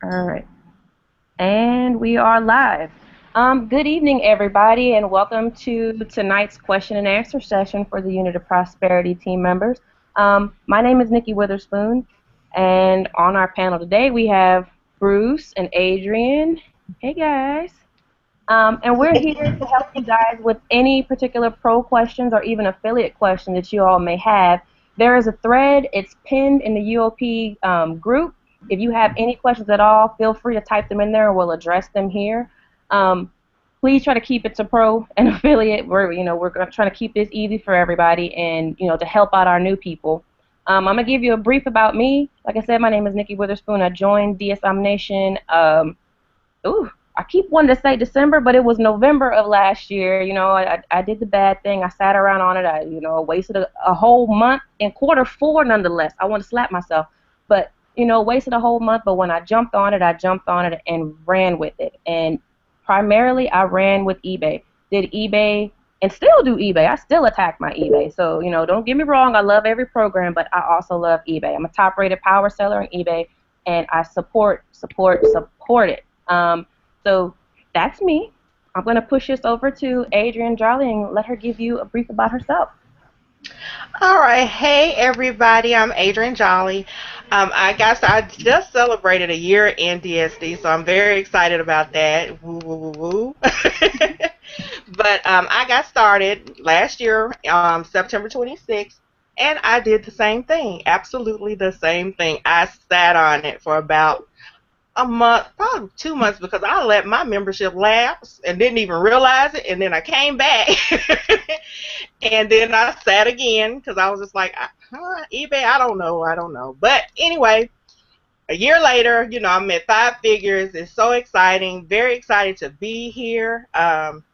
All right. And we are live. Good evening, everybody, and welcome to tonight's question and answer session for the Unit of Prosperity team members. My name is Nikki Witherspoon, and on our panel today we have Bruce and Adrian. Hey, guys. And we're here to help you guys with any particular pro questions or even affiliate questions that you all may have. There is a thread. It's pinned in the UOP group. If you have any questions at all, feel free to type them in there and we'll address them here. Please try to keep it to pro and affiliate. We're trying to keep this easy for everybody and to help out our new people. I'm gonna give you a brief about me. Like I said, my name is Nikki Witherspoon. I joined DSM Nation. I keep wanting to say December, but it was November of last year. I did the bad thing. I sat around on it. I wasted a whole month in quarter 4 nonetheless. I want to slap myself. But, wasted a whole month. But when I jumped on it and ran with it. And primarily I ran with eBay. Did eBay and still do eBay. I still attack my eBay. So, don't get me wrong. I love every program, but I also love eBay. I'm a top-rated power seller on eBay, and I support it. So that's me. I'm going to push this over to Adrian Jolly and let her give you a brief about herself. All right. Hey, everybody. I'm Adrian Jolly. I just celebrated a year in DSD, so I'm very excited about that. Woo, woo, woo, woo. But I got started last year, September 26th, and I did the same thing, absolutely the same thing. I sat on it for about a month, probably 2 months, because I let my membership lapse and didn't even realize it, and then I came back and then I sat again because I was just like, eBay, I don't know. But anyway, a year later, I'm at 5 figures. It's so exciting, very excited to be here.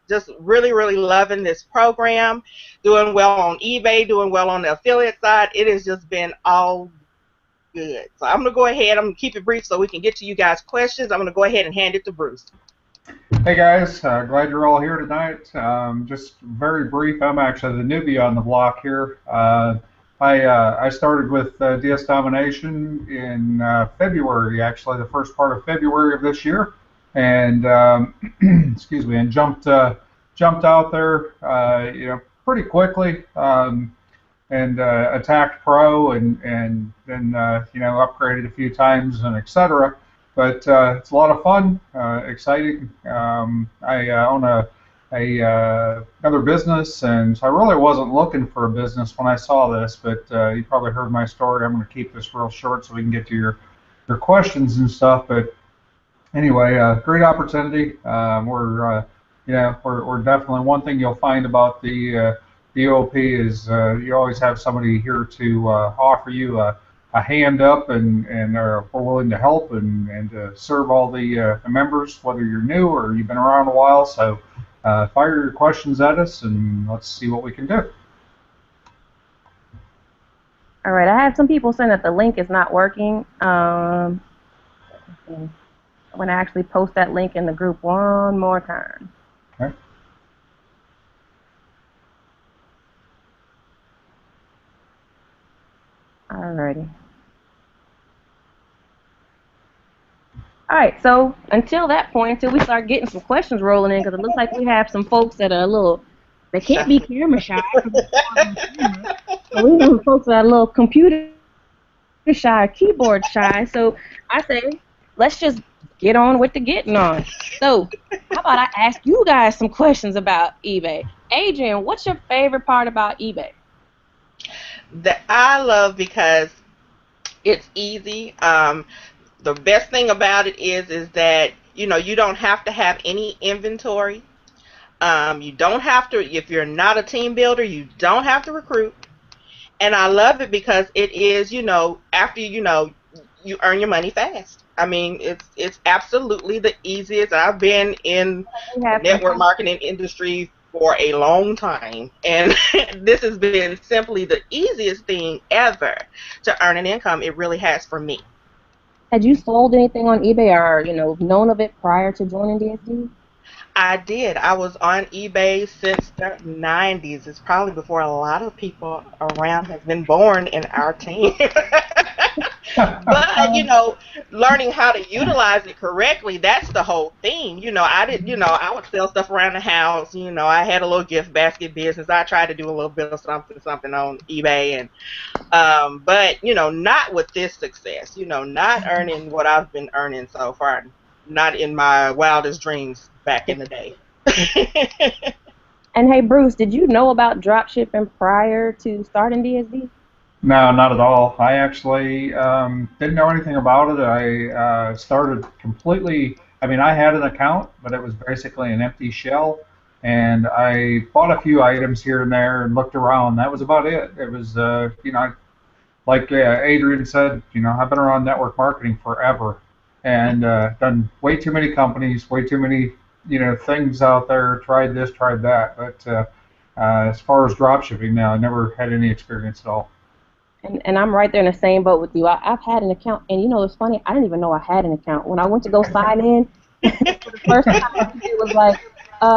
Just really, really loving this program, doing well on eBay, doing well on the affiliate side. It has just been all good. So I'm going to go ahead. I'm going to keep it brief so we can get to you guys' questions. I'm going to go ahead and hand it to Bruce. Hey guys, glad you're all here tonight. Just very brief, I'm actually the newbie on the block here. I started with DS Domination in February, actually the first part of February of this year, and excuse me, and jumped out there, pretty quickly. And attacked pro and then upgraded a few times and etc. But it's a lot of fun, exciting. I own another business, and so I really wasn't looking for a business when I saw this. But you probably heard my story. I'm going to keep this real short so we can get to your questions and stuff. But anyway, great opportunity. We're definitely one thing you'll find about the UOP is you always have somebody here to offer you a hand up, and we're willing to help and serve all the members, whether you're new or you've been around a while. So fire your questions at us, and let's see what we can do. All right, I have some people saying that the link is not working. I'm going to actually post that link in the group one more time. Okay. Alrighty. Alright, so until that point, until we start getting some questions rolling in, because it looks like we have some folks that are they can't be camera shy. So we have some folks that are a little computer shy, keyboard shy. So I say, let's just get on with the getting on. So how about I ask you guys some questions about eBay? Adrian, what's your favorite part about eBay? That I love because it's easy. The best thing about it is that you don't have to have any inventory. You don't have to, if you're not a team builder, you don't have to recruit. And I love it because it is, after you earn your money fast. I mean, it's absolutely the easiest. I've been in the network marketing industry for a long time, and this has been simply the easiest thing ever to earn an income. It really has for me. Had you sold anything on eBay or known of it prior to joining DSD? I did. I was on eBay since the 90s. It's probably before a lot of people around have been born in our team. But learning how to utilize it correctly, that's the whole thing. I would sell stuff around the house. I had a little gift basket business. I tried to do a little bit of something on eBay, and but not with this success. Not earning what I've been earning so far. Not in my wildest dreams back in the day. And hey, Bruce, did you know about drop shipping prior to starting DSD? No, not at all. I actually didn't know anything about it. I started completely. I mean, I had an account, but it was basically an empty shell. And I bought a few items here and there and looked around. That was about it. It was, like Adrian said, I've been around network marketing forever and done way too many companies, way too many, things out there. Tried this, tried that. But as far as drop shipping now, I never had any experience at all. And I'm right there in the same boat with you. I've had an account, and it's funny, I didn't even know I had an account. When I went to go sign in, for the first time, it was like,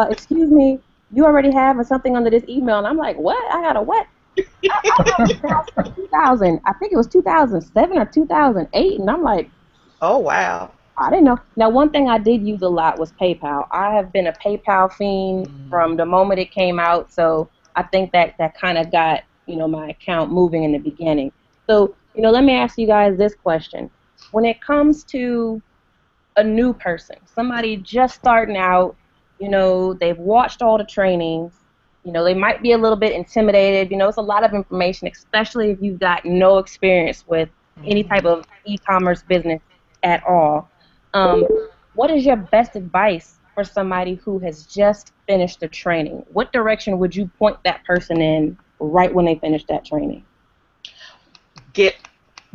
excuse me, you already have something under this email. And I'm like, what? I got a what? I got 2000. I think it was 2007 or 2008. And I'm like, Oh, wow. I didn't know. Now, one thing I did use a lot was PayPal. I have been a PayPal fiend from the moment it came out, so I think that kind of got, my account moving in the beginning. So, let me ask you guys this question. When it comes to a new person, somebody just starting out, they've watched all the trainings, they might be a little bit intimidated. It's a lot of information, especially if you've got no experience with any type of e-commerce business at all. Um, what is your best advice for somebody who has just finished the training? What direction would you point that person in right when they finish that training? Get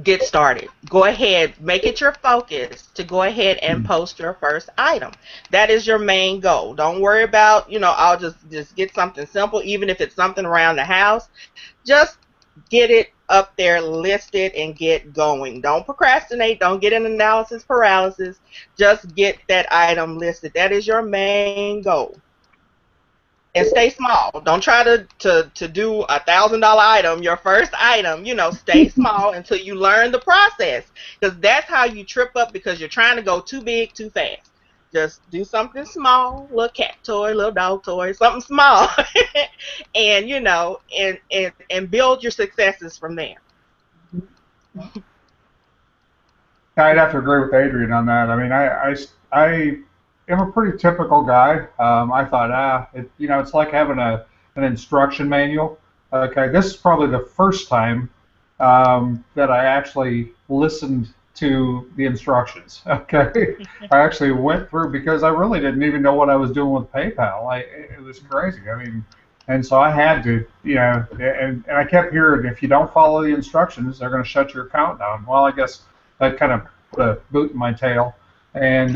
get started. Go ahead, make it your focus to go ahead and post your first item. That is your main goal. Don't worry about, I'll just get something simple, even if it's something around the house. Just get it up there, list it, and get going. Don't procrastinate. Don't get an analysis paralysis. Just get that item listed. That is your main goal. And stay small. Don't try to do $1,000 item, your first item. Stay small until you learn the process, because that's how you trip up, because you're trying to go too big too fast. Just do something small, little cat toy, little dog toy, something small, and and build your successes from there. I'd have to agree with Adrian on that. I mean, I am a pretty typical guy. I thought, it's like having an instruction manual. Okay, this is probably the first time that I actually listened to the instructions. Okay, I actually went through, because I really didn't even know what I was doing with PayPal. It was crazy. I mean, and so I had to, and I kept hearing, if you don't follow the instructions, they're going to shut your account down. Well, I guess that kind of put a boot in my tail, and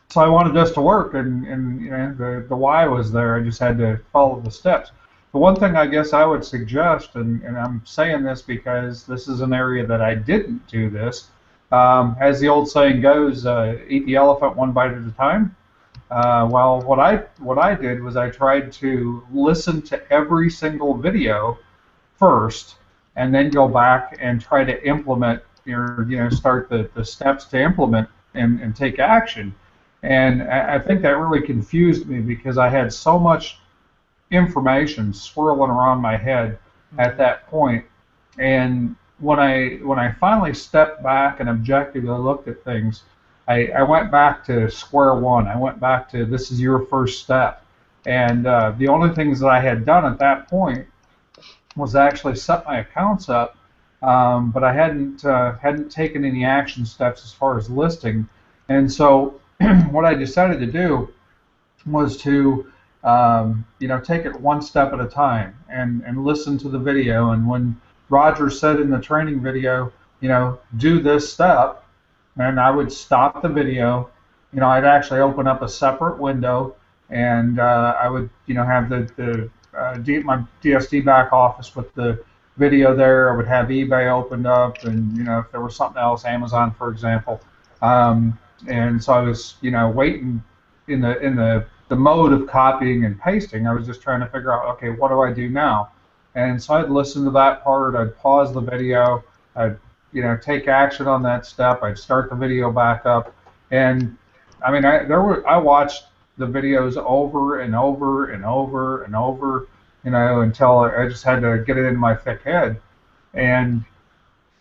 so I wanted this to work, and the why was there. I just had to follow the steps. The one thing I guess I would suggest, and I'm saying this because this is an area that I didn't do this, as the old saying goes, eat the elephant one bite at a time. Well, what I did was I tried to listen to every single video first, and then go back and try to implement, start the steps to implement and take action. And I think that really confused me, because I had so much information swirling around my head at that point. And when I finally stepped back and objectively looked at things, I went back to square one. I went back to, this is your first step. And the only things that I had done at that point was actually set my accounts up, but I hadn't taken any action steps as far as listing. And so what I decided to do was to take it one step at a time, and listen to the video. And when Roger said in the training video, do this step, and I would stop the video. I'd actually open up a separate window, and I would have my DSD back office with the video there. I would have eBay opened up, and if there was something else, Amazon, for example. And so I was waiting in the mode of copying and pasting. I was just trying to figure out, okay, what do I do now? And so I'd listen to that part. I'd pause the video. I'd take action on that step. I'd start the video back up, and I mean, I watched the videos over and over and over and over, until I just had to get it in my thick head. And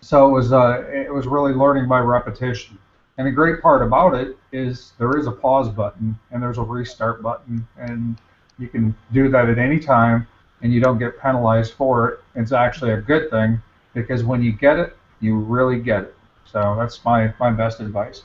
so it was really learning by repetition. And the great part about it is there is a pause button and there's a restart button, and you can do that at any time, and you don't get penalized for it. It's actually a good thing because when you get it, you really get it. So that's my best advice.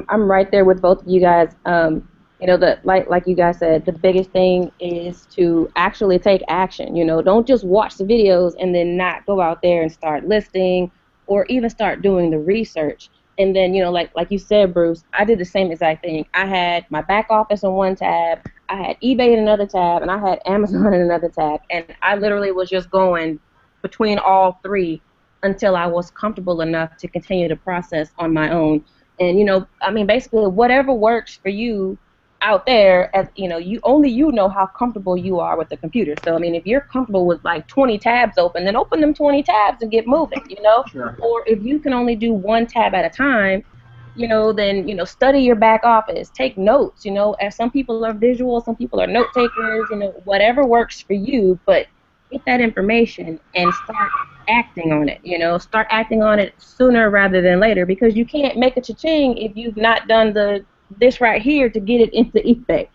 I'm right there with both of you guys. Like you guys said, the biggest thing is to actually take action. Don't just watch the videos and then not go out there and start listing or even start doing the research. And then, like you said, Bruce, I did the same exact thing. I had my back office on one tab, I had eBay in another tab, and I had Amazon in another tab. And I literally was just going between all three until I was comfortable enough to continue the process on my own. And I mean, basically, whatever works for you out there, as you know how comfortable you are with the computer. So I mean, if you're comfortable with like 20 tabs open, then open them 20 tabs and get moving. Sure. Or if you can only do one tab at a time, then study your back office, take notes. As some people are visual, some people are note takers. Whatever works for you, but get that information and start acting on it. Start acting on it sooner rather than later, because you can't make a cha-ching if you've not done this right here to get it into eBay.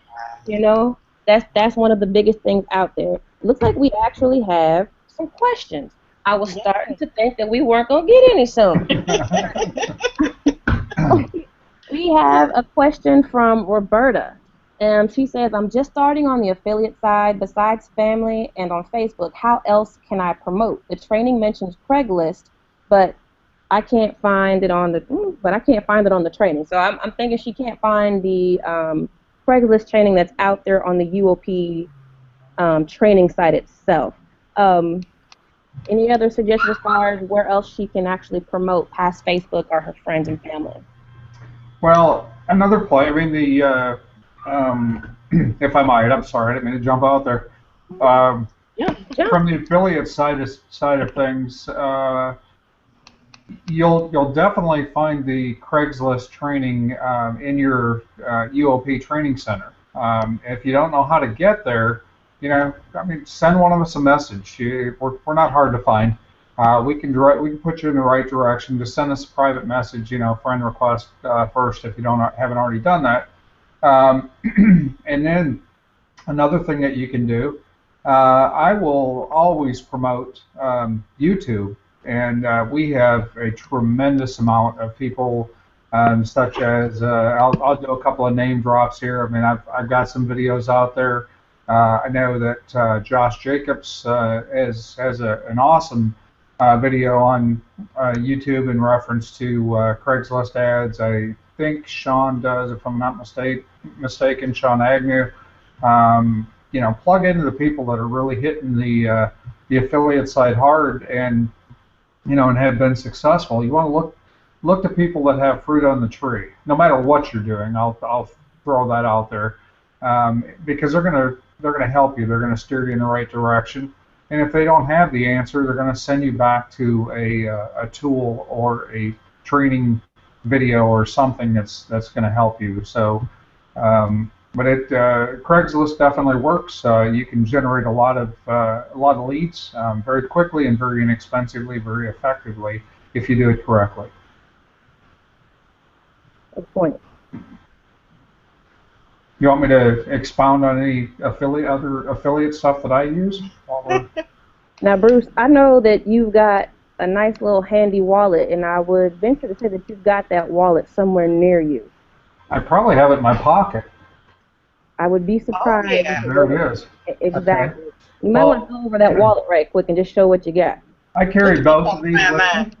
That's one of the biggest things out there. It looks like we actually have some questions. I was starting to think that we weren't gonna get any soon. We have a question from Roberta. She says, I'm just starting on the affiliate side. Besides family and on Facebook, how else can I promote? The training mentions Craigslist, but I can't find it on the training. So I'm thinking she can't find the Craigslist training that's out there on the UOP training site itself. Any other suggestions as far as where else she can actually promote past Facebook or her friends and family? Well, another play. I mean, if I might, I'm sorry, I didn't mean to jump out there. Yeah. From the affiliate side of things, you'll definitely find the Craigslist training in your UOP training center. If you don't know how to get there, I mean, send one of us a message. We're not hard to find. We can put you in the right direction. Just send us a private message, friend request first if you haven't already done that. And then another thing that you can do, I will always promote YouTube, and we have a tremendous amount of people, such as I'll do a couple of name drops here. I mean, I've got some videos out there. I know that Josh Jacobs has an awesome video on YouTube in reference to Craigslist ads. I think Sean does, if I'm not mistaken, Sean Agnew. Plug into the people that are really hitting the affiliate side hard and have been successful. You want to look to people that have fruit on the tree, no matter what you're doing. I'll throw that out there, because they're gonna help you. They're gonna steer you in the right direction. And if they don't have the answer, they're going to send you back to a tool or a training video or something that's going to help you. So, but Craigslist definitely works. You can generate a lot of leads very quickly and very inexpensively, very effectively if you do it correctly. Good point. You want me to expound on any other affiliate stuff that I use? Now, Bruce, I know that you've got a nice little handy wallet, and I would venture to say that you've got that wallet somewhere near you. I probably have it in my pocket. I would be surprised. Oh, yeah. There it is. Exactly. Okay. You might want to go over that wallet right quick and just show what you got. I carry both of these with me.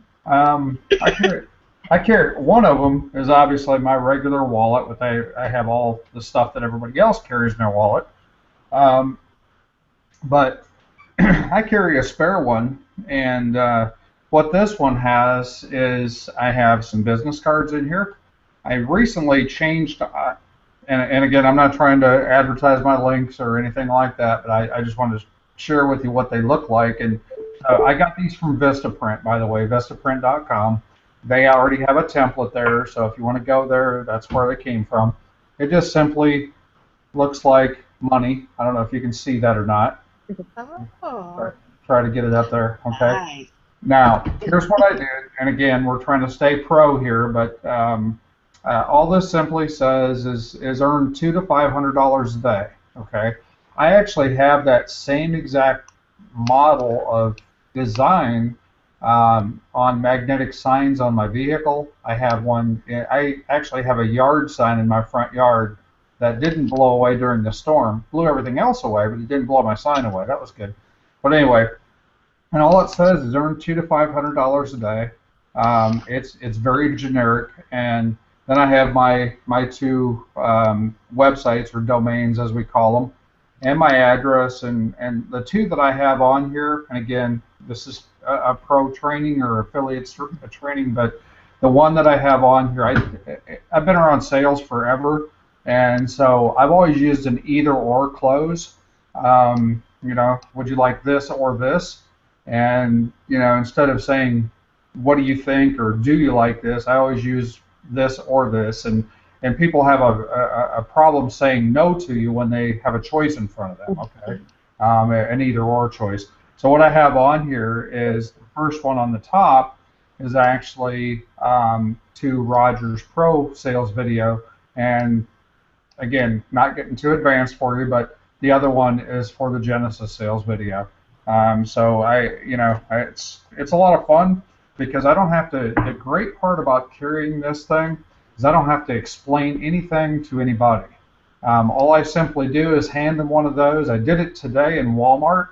I carry one of them is obviously my regular wallet, but I have all the stuff that everybody else carries in their wallet. But I carry a spare one, and what this one has is I have some business cards in here. I recently changed, and again, I'm not trying to advertise my links or anything like that, but I just wanted to share with you what they look like. And I got these from Vistaprint, by the way, vistaprint.com. They already have a template there, so if you want to go there, that's where they came from. It just simply looks like money. I don't know if you can see that or not. Try, Oh, try to get it up there, okay? nice. Now, here's what I did, and again, we're trying to stay pro here, but all this simply says is earn $200 to $500 a day. Okay, I actually have that same exact model of design on magnetic signs on my vehicle. I have one. I actually have a yard sign in my front yard that didn't blow away during the storm. Blew everything else away, but it didn't blow my sign away. That was good. But anyway, and all it says is earn $200 to $500 a day. It's very generic, and then I have my two websites or domains as we call them, and my address, and the two that I have on here. And again, this is a pro training or affiliate training, but the one that I have on here, I've been around sales forever, and so I've always used an either or close. Would you like this or this? And instead of saying, "What do you think?" or "Do you like this?" I always use this or this, and people have a problem saying no to you when they have a choice in front of them. Okay, an either or choice. So what I have on here is the first one on the top is actually to Roger's Pro sales video, and again, not getting too advanced for you, but the other one is for the Genesis sales video. So it's a lot of fun because I don't have to. The great part about carrying this thing is I don't have to explain anything to anybody. All I simply do is hand them one of those. I did it today in Walmart.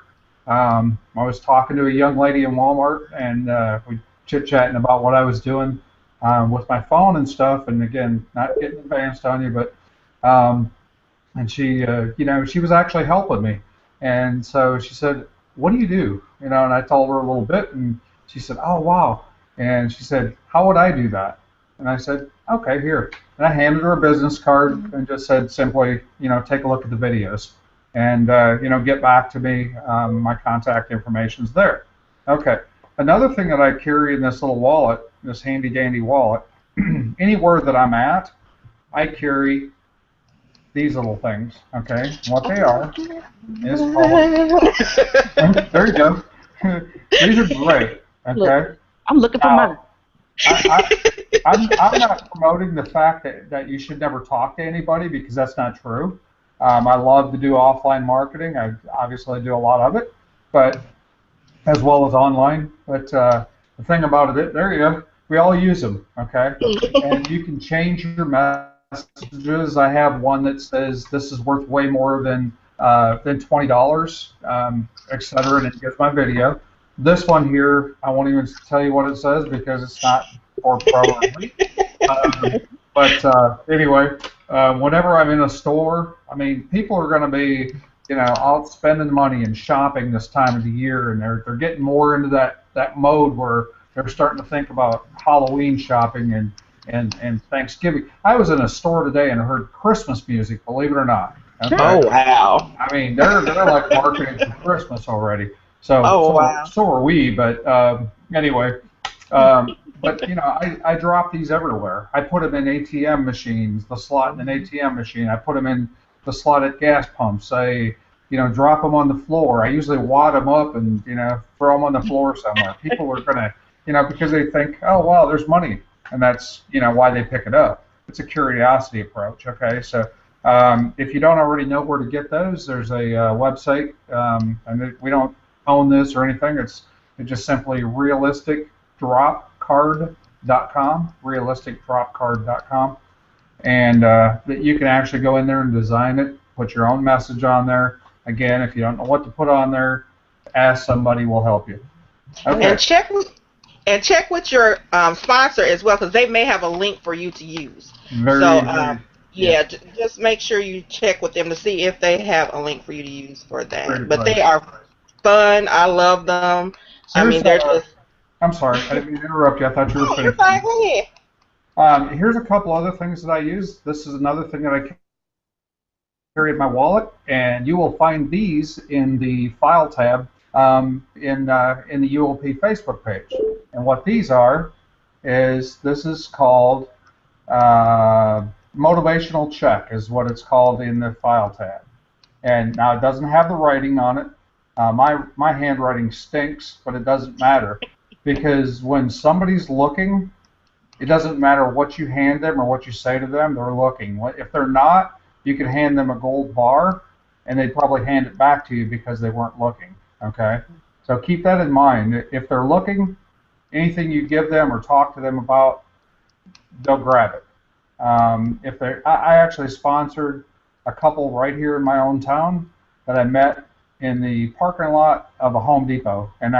I was talking to a young lady in Walmart, and we chit-chatting about what I was doing with my phone and stuff. And again, not getting advanced on you, but and she was actually helping me. And so she said, "What do you do?" And I told her a little bit, and she said, "Oh, wow." And she said, "How would I do that?" And I said, "Okay, here." And I handed her a business card and just said simply, take a look at the videos and, get back to me. My contact information's there. Okay. Another thing that I carry in this little wallet, this handy dandy wallet, anywhere that I'm at, I carry these little things, okay? And what they are is called, there you go. These are great, Look, okay? I'm looking for mine. Now, I'm not promoting the fact that you should never talk to anybody because that's not true. I love to do offline marketing. I obviously do a lot of it, but as well as online. But the thing about it, there you go. We all use them, okay? And you can change your messages. I have one that says this is worth way more than $20, etc. And it gets my video. This one here, I won't even tell you what it says because it's not for pro only. But anyway, whenever I'm in a store, I mean, people are going to be, out spending money and shopping this time of the year, and they're getting more into that mode where they're starting to think about Halloween shopping and Thanksgiving. I was in a store today and heard Christmas music, believe it or not. Okay? Oh, wow. I mean, they're like marketing for Christmas already. So Oh, wow. so are we. But anyway, but I drop these everywhere. I put them in ATM machines, the slot in an ATM machine. I put them in the slot at gas pumps. I drop them on the floor. I usually wad them up and throw them on the floor somewhere. People are gonna because they think, oh wow, there's money, and that's why they pick it up. It's a curiosity approach. Okay, so if you don't already know where to get those, there's a website, and we don't own this or anything. It's just simply realisticdropcard.com, realisticdropcard.com, and that you can actually go in there and design it, put your own message on there. Again, if you don't know what to put on there, ask somebody, will help you. Okay. And check with your sponsor as well, because they may have a link for you to use. Very, So very, yeah, just make sure you check with them to see if they have a link for you to use for that. very But pleasure. they are fun. I love them. I mean, they're just. I'm sorry, I didn't mean to interrupt you. I thought you were Oh, you're finished. fine. Go ahead. Here's a couple other things that I use. This is another thing that I carry in my wallet, and you will find these in the File tab in the UOP Facebook page. And what these are is this is called motivational check is what it's called in the file tab. And now it doesn't have the writing on it. My handwriting stinks, but it doesn't matter because when somebody's looking, it doesn't matter what you hand them or what you say to them, they're looking. If they're not, you can hand them a gold bar and they'd probably hand it back to you because they weren't looking. Okay? So keep that in mind. If they're looking, anything you give them or talk to them about, they'll grab it. I actually sponsored a couple right here in my own town that I met in the parking lot of a Home Depot, and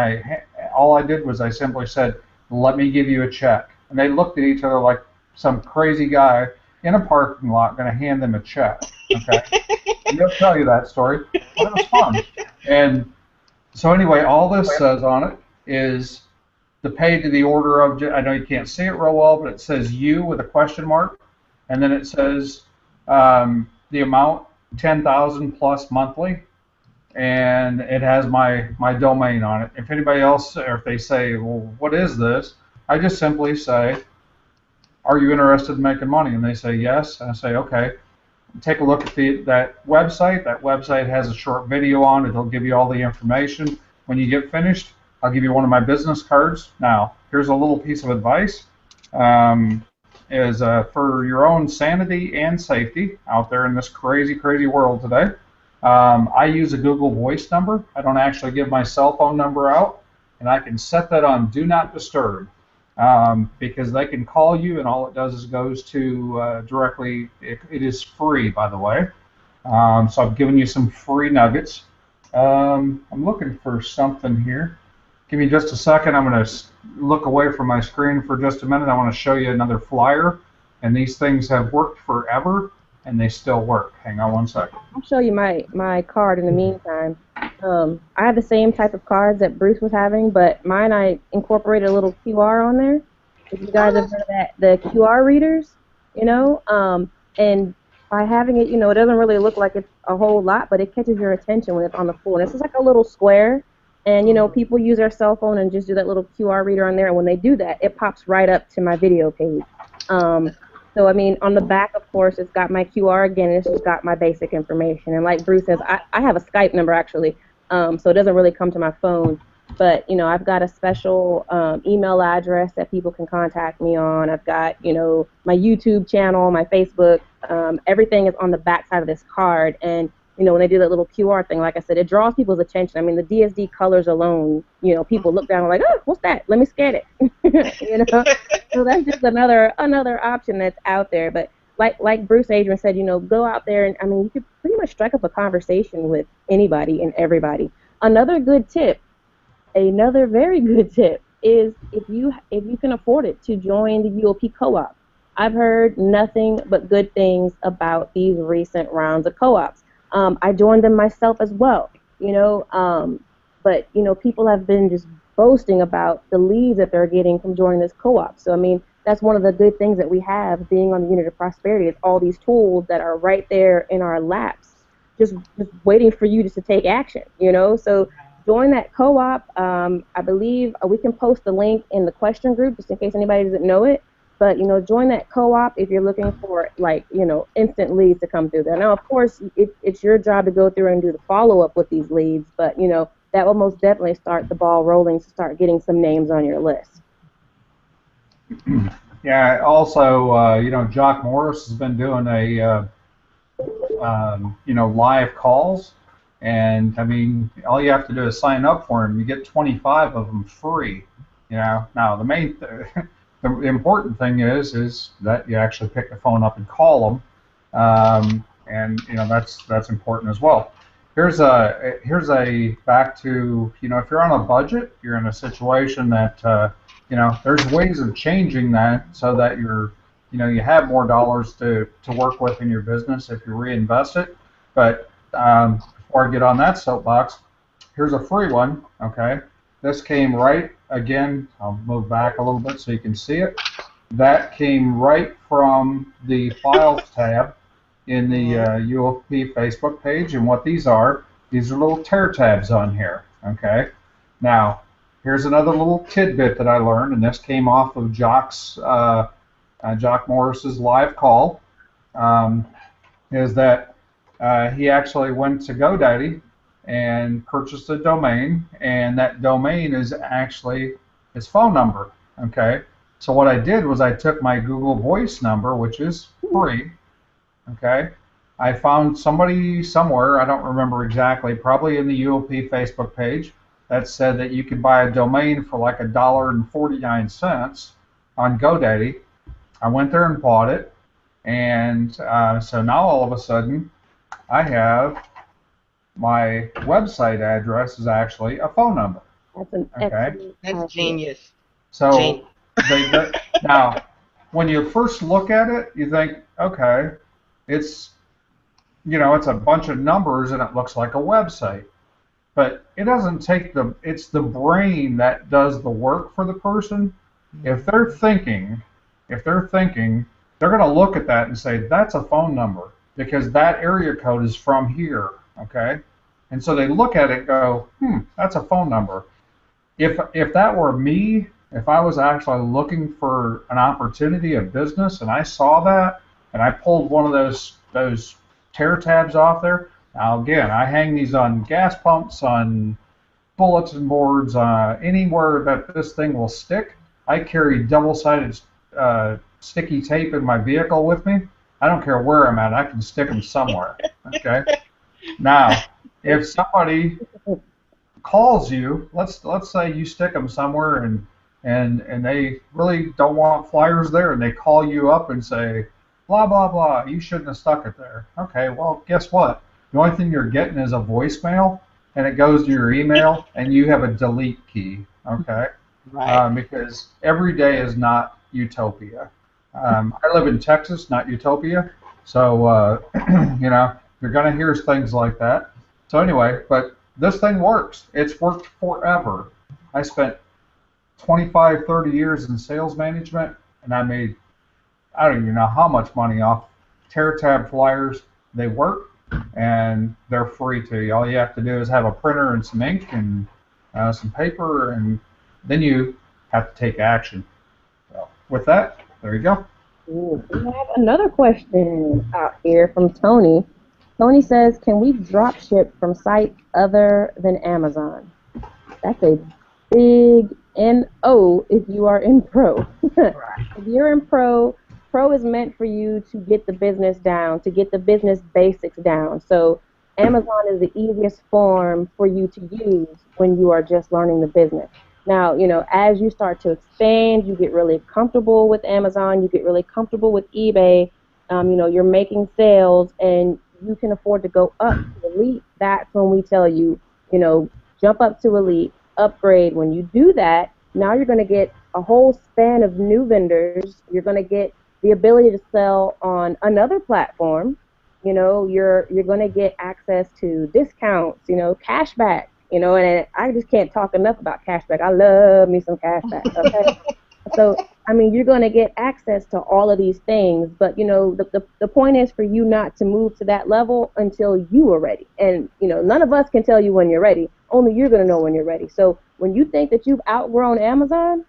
all I did was I simply said, "Let me give you a check," and they looked at each other like some crazy guy in a parking lot going to hand them a check. Okay, and they'll tell you that story, but it was fun. And so anyway, all this says on it is the pay to the order of. I know you can't see it real well, but it says "you" with a question mark, and then it says the amount 10,000 plus monthly, and it has my domain on it. If anybody else, or if they say, well, what is this? I just simply say, are you interested in making money? And they say yes, and I say, okay. Take a look at that website. That website has a short video on it. It'll give you all the information. When you get finished, I'll give you one of my business cards. Now, here's a little piece of advice. For your own sanity and safety out there in this crazy, crazy world today, I use a Google Voice number. I don't actually give my cell phone number out, and I can set that on Do Not Disturb because they can call you, and all it does is goes to directly. It is free, by the way. So I've given you some free nuggets. I'm looking for something here. Give me just a second. I'm going to look away from my screen for just a minute. I want to show you another flyer. And these things have worked forever, and they still work. Hang on one second. I'll show you my card in the meantime. I have the same type of cards that Bruce was having, but mine I incorporated a little QR on there. If you guys have heard of that, the QR readers, and by having it, it doesn't really look like it's a whole lot, but it catches your attention when it's on the floor. And it's just like a little square. And, people use their cell phone and just do that little QR reader on there. And when they do that, it pops right up to my video page. So, I mean, on the back, of course, it's got my QR again. It's just got my basic information. And like Bruce says, I have a Skype number, actually, so it doesn't really come to my phone. But, I've got a special email address that people can contact me on. I've got, my YouTube channel, my Facebook. Everything is on the back side of this card. And when they do that little QR thing, like I said, it draws people's attention. I mean, the DSD colors alone, people look down and like, oh, what's that? Let me scan it. So that's just another option that's out there. But like Bruce Adrian said, go out there and, I mean, you could pretty much strike up a conversation with anybody and everybody. Another very good tip is if you can afford it, to join the UOP co-op. I've heard nothing but good things about these recent rounds of co-ops. I joined them myself as well, but people have been just boasting about the leads that they're getting from joining this co-op. So I mean, that's one of the good things that we have being on the Unit of Prosperity. It's all these tools that are right there in our laps, just waiting for you just to take action. So join that co-op. I believe we can post the link in the question group just in case anybody doesn't know it. But, join that co-op if you're looking for, instant leads to come through there. Now, of course, it's your job to go through and do the follow-up with these leads, but, that will most definitely start the ball rolling to start getting some names on your list. Yeah, also, Jock Morris has been doing live calls, and, I mean, all you have to do is sign up for him. You get 25 of them free, Now, the important thing is that you actually pick the phone up and call them, and that's important as well. Here's a back to if you're on a budget, you're in a situation that there's ways of changing that so that you have more dollars to work with in your business if you reinvest it. But before I get on that soapbox, here's a free one. Okay. This came again, I'll move back a little bit so you can see it. That came right from the Files tab in the UOP Facebook page. And what these are little tear tabs on here. Okay. Now, here's another little tidbit that I learned, and this came off of Jock Morris's live call. Um, is that he actually went to GoDaddy and purchased a domain, and that domain is actually his phone number. Okay. So what I did was I took my Google Voice number, which is free. Okay. I found somebody somewhere, I don't remember exactly, probably in the UOP Facebook page, that said that you could buy a domain for like $1.49 on GoDaddy. I went there and bought it, and so now all of a sudden I have my website address is actually a phone number. That's an Okay. excellent That's idea. genius. So now, when you first look at it, you think, okay, it's it's a bunch of numbers and it looks like a website. But it doesn't take it's the brain that does the work for the person. If they're thinking, if they're thinking, they're going to look at that and say, that's a phone number because that area code is from here, okay? And so they look at it and go, that's a phone number. If that were me, if I was actually looking for an opportunity of business and I saw that and I pulled one of those tear tabs off there. Now again, I hang these on gas pumps, on bulletin boards, anywhere that this thing will stick. I carry double-sided sticky tape in my vehicle with me. I don't care where I'm at. I can stick them somewhere. Okay. Now, if somebody calls you, let's say you stick them somewhere and they really don't want flyers there, and they call you up and say, blah blah blah, you shouldn't have stuck it there. Okay, well, guess what? The only thing you're getting is a voicemail, and it goes to your email, and you have a delete key. Okay. Right. Because every day is not utopia. I live in Texas, not utopia. So, you're going to hear things like that. So anyway, but this thing works. It's worked forever. I spent 25, 30 years in sales management, and I made, I don't even know how much money off tear tab flyers. They work, and they're free to you. All you have to do is have a printer and some ink and some paper, and then you have to take action. So with that, there you go. Ooh, we have another question out here from Tony. Tony says, can we drop ship from sites other than Amazon? That's a big NO if you are in pro. If you're in pro, pro is meant for you to get the business down, to get the business basics down. So Amazon is the easiest form for you to use when you are just learning the business. Now, as you start to expand, you get really comfortable with Amazon, you get really comfortable with eBay, you're making sales, and you can afford to go up to Elite. That's when we tell you, jump up to Elite, upgrade. When you do that, now you're going to get a whole span of new vendors. You're going to get the ability to sell on another platform. You're going to get access to discounts, cashback, and I just can't talk enough about cashback. I love me some cashback, okay? So, you're going to get access to all of these things, but, the point is for you not to move to that level until you are ready. And, none of us can tell you when you're ready. Only you're going to know when you're ready. So when you think that you've outgrown Amazon,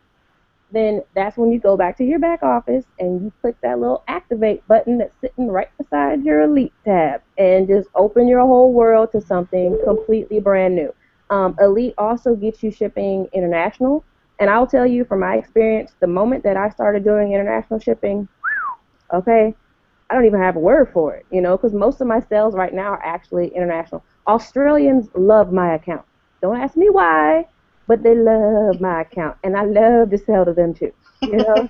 then that's when you go back to your back office and you click that little activate button that's sitting right beside your Elite tab and just open your whole world to something completely brand new. Elite also gets you shipping international. And I'll tell you from my experience, the moment that I started doing international shipping, okay, I don't even have a word for it, because most of my sales right now are actually international. Australians love my account. Don't ask me why, but they love my account, and I love to sell to them too. So,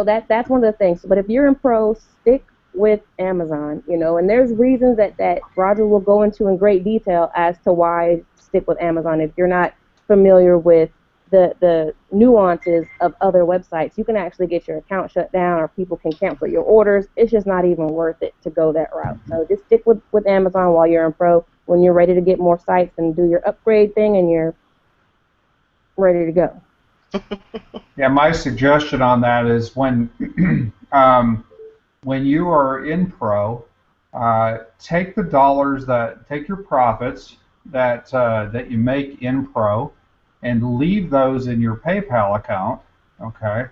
that's one of the things. But if you're in pro, stick with Amazon, and there's reasons that Roger will go into in great detail as to why stick with Amazon. If you're not familiar with the nuances of other websites, you can actually get your account shut down or people can cancel your orders. It's just not even worth it to go that route. So just stick with Amazon while you're in pro. When you're ready to get more sites and do your upgrade thing and you're ready to go. Yeah, my suggestion on that is when when you are in pro, take your profits that you make in Pro and leave those in your PayPal account, okay,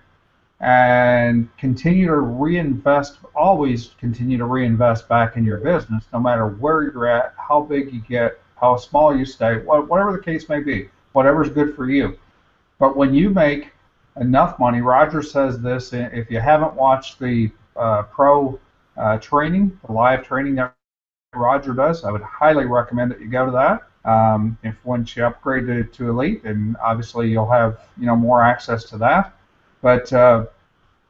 and continue to reinvest, always continue to reinvest back in your business, no matter where you're at, how big you get, how small you stay, whatever the case may be, whatever's good for you. But when you make enough money, Roger says this, if you haven't watched the Pro training, the live training that Roger does, I would highly recommend that you go to that. If once you upgrade to Elite, then obviously you'll have more access to that. But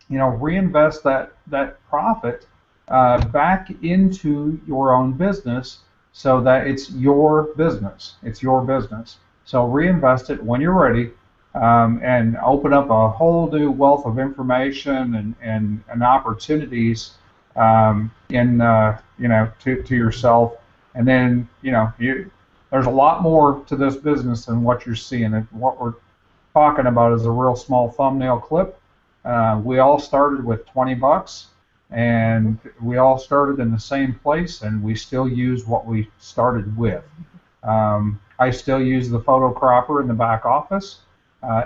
reinvest that profit back into your own business so that it's your business. It's your business. So reinvest it when you're ready, and open up a whole new wealth of information and opportunities in to yourself. And then there's a lot more to this business than what you're seeing. And what we're talking about is a real small thumbnail clip. We all started with 20 bucks, and we all started in the same place, and we still use what we started with. I still use the photo cropper in the back office.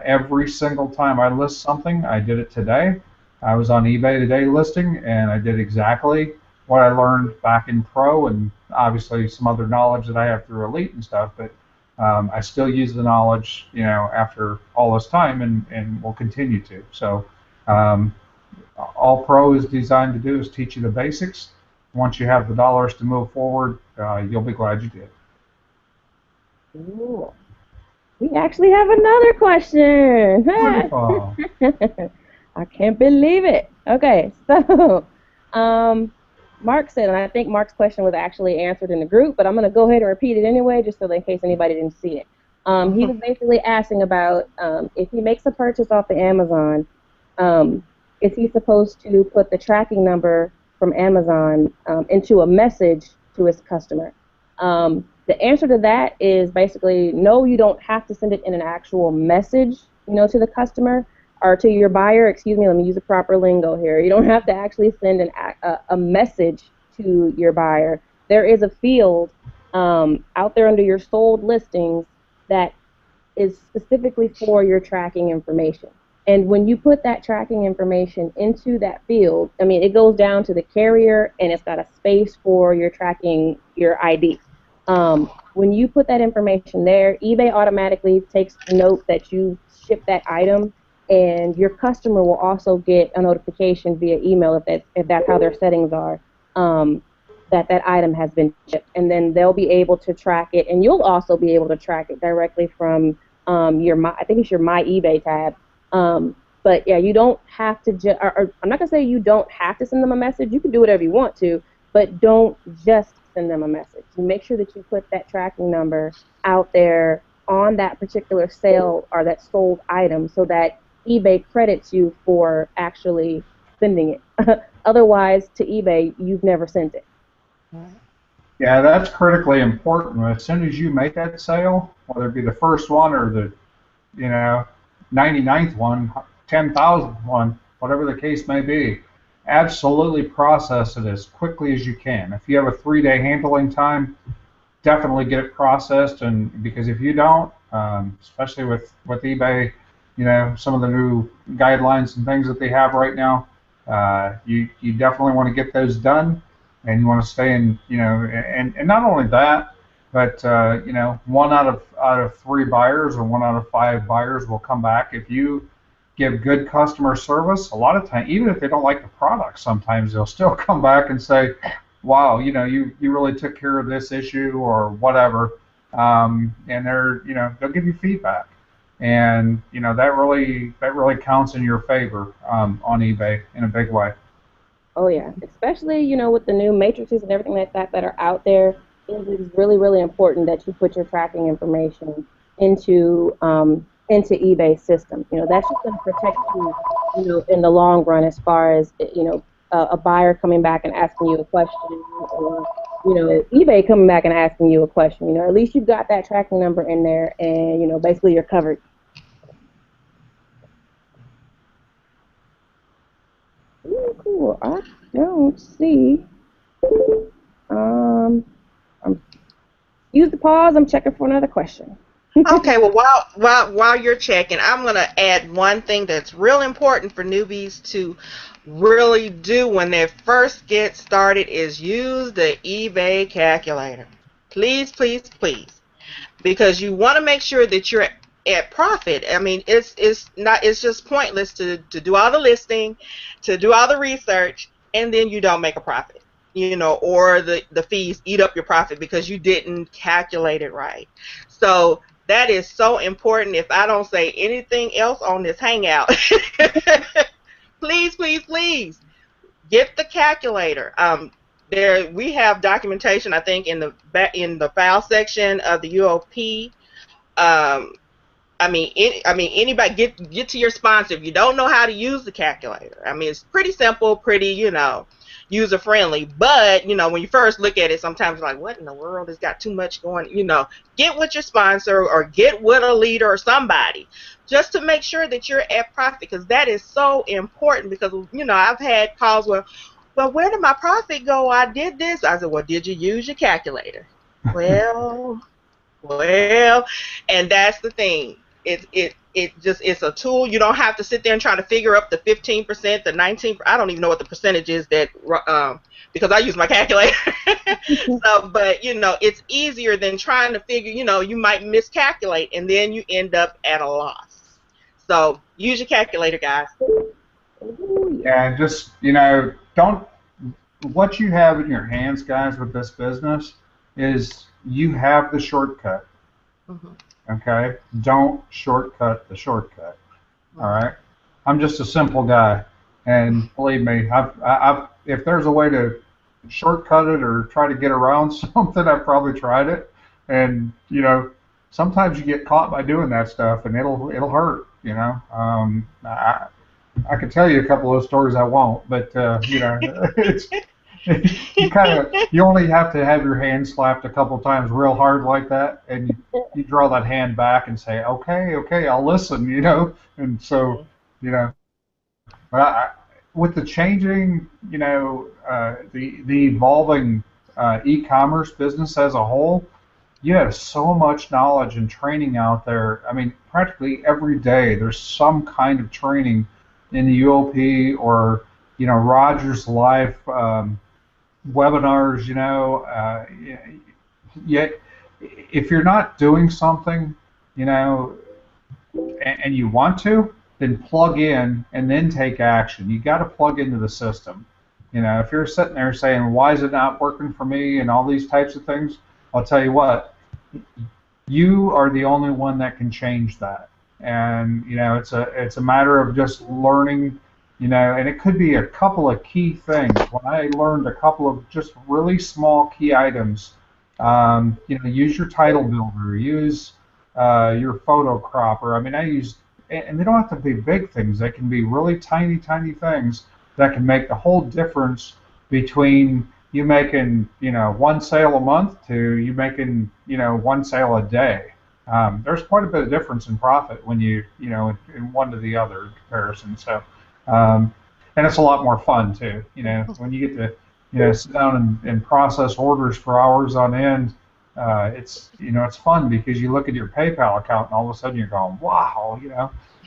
Every single time I list something, I did it today. I was on eBay today listing, and I did exactly what I learned back in Pro, and obviously some other knowledge that I have through Elite and stuff, but I still use the knowledge, after all this time, and will continue to. So all Pro is designed to do is teach you the basics. Once you have the dollars to move forward, you'll be glad you did. Ooh. We actually have another question. Wonderful. I can't believe it. Okay, so Mark said, and I think Mark's question was actually answered in the group, but I'm going to go ahead and repeat it anyway, just so that in case anybody didn't see it. He was basically asking about if he makes a purchase off the Amazon, is he supposed to put the tracking number from Amazon into a message to his customer? The answer to that is basically no, you don't have to send it in an actual message, to the customer or to your buyer. Excuse me, let me use the proper lingo here. You don't have to actually send a message to your buyer. There is a field out there under your sold listings that is specifically for your tracking information. And when you put that tracking information into that field, I mean, it goes down to the carrier, and it's got a space for your tracking, your ID. When you put that information there, eBay automatically takes note that you shipped that item, and your customer will also get a notification via email if that's how their settings are, that item has been shipped, and then they'll be able to track it, and you'll also be able to track it directly from I think it's your My eBay tab. But yeah, you don't have to. I'm not gonna say you don't have to send them a message. You can do whatever you want to, but don't just send them a message. You make sure that you put that tracking number out there on that particular sale or that sold item, so that eBay credits you for actually sending it. Otherwise, to eBay, you've never sent it. Yeah, that's critically important. As soon as you make that sale, whether it be the first one or the 99th one, 10,000th one, whatever the case may be, absolutely process it as quickly as you can. If you have a 3-day handling time, definitely get it processed. And because if you don't, especially with eBay, some of the new guidelines and things that they have right now, you definitely want to get those done, and you want to stay in, and not only that, but 1 out of 3 buyers or 1 out of 5 buyers will come back if you give good customer service. A lot of times, even if they don't like the product, sometimes they'll still come back and say, "Wow, you really took care of this issue," or whatever, and they'll give you feedback, and that really counts in your favor on eBay in a big way. Oh yeah, especially with the new matrices and everything like that are out there. It is really, really important that you put your tracking information into eBay's system. That's just going to protect you, in the long run, as far as a buyer coming back and asking you a question, or eBay coming back and asking you a question. At least you've got that tracking number in there, and basically you're covered. Ooh, cool. I don't see. Um, I'm use the pause. I'm checking for another question. Okay, well, while you're checking, I'm gonna add one thing that's real important for newbies to really do when they first get started is use the eBay calculator. Please, please, please, because you want to make sure that you're at profit. I mean, it's just pointless to do all the listing, to do all the research, and then you don't make a profit. Or the fees eat up your profit because you didn't calculate it right. So that is so important. If I don't say anything else on this hangout, please, please, please get the calculator. There we have documentation, I think, in the file section of the UOP. Um, anybody get to your sponsor if you don't know how to use the calculator. I mean, it's pretty simple, pretty user friendly. But when you first look at it, sometimes you're like, what in the world has got too much going? Get with your sponsor or get with a leader or somebody, just to make sure that you're at profit, because that is so important. Because I've had calls where, well, where did my profit go? I did this. I said, well, did you use your calculator? Well, well, and that's the thing. It's a tool. You don't have to sit there and try to figure up the 15%, the 19%. I don't even know what the percentage is that because I use my calculator. So, but it's easier than trying to figure. You might miscalculate and then you end up at a loss. So use your calculator, guys. And just, don't, what you have in your hands, guys, with this business is you have the shortcut. Mm-hmm. Okay? Don't shortcut the shortcut. All right? I'm just a simple guy. And believe me, if there's a way to shortcut it or try to get around something, I've probably tried it. And, sometimes you get caught by doing that stuff and it'll hurt, I could tell you a couple of those stories. I won't, but it's you only have to have your hand slapped a couple times real hard like that, and you draw that hand back and say, okay, I'll listen, and so you know, but with the changing, the evolving e-commerce business as a whole, you have so much knowledge and training out there. I mean, practically every day there's some kind of training in the UOP or Rogers Life webinars. Yet if you're not doing something, and you want to, then plug in and then take action. You got to plug into the system. If you're sitting there saying, why is it not working for me and all these types of things, I'll tell you what, you are the only one that can change that. And it's a matter of just learning, and it could be a couple of key things. When I learned a couple of just really small key items, use your title builder, use your photo cropper. I mean, and they don't have to be big things. They can be really tiny, tiny things that can make the whole difference between you making, one sale a month to you making, one sale a day. There's quite a bit of difference in profit when in one to the other in comparison. So, and it's a lot more fun too. When you get to, sit down and process orders for hours on end, it's fun because you look at your PayPal account and all of a sudden you're going, wow,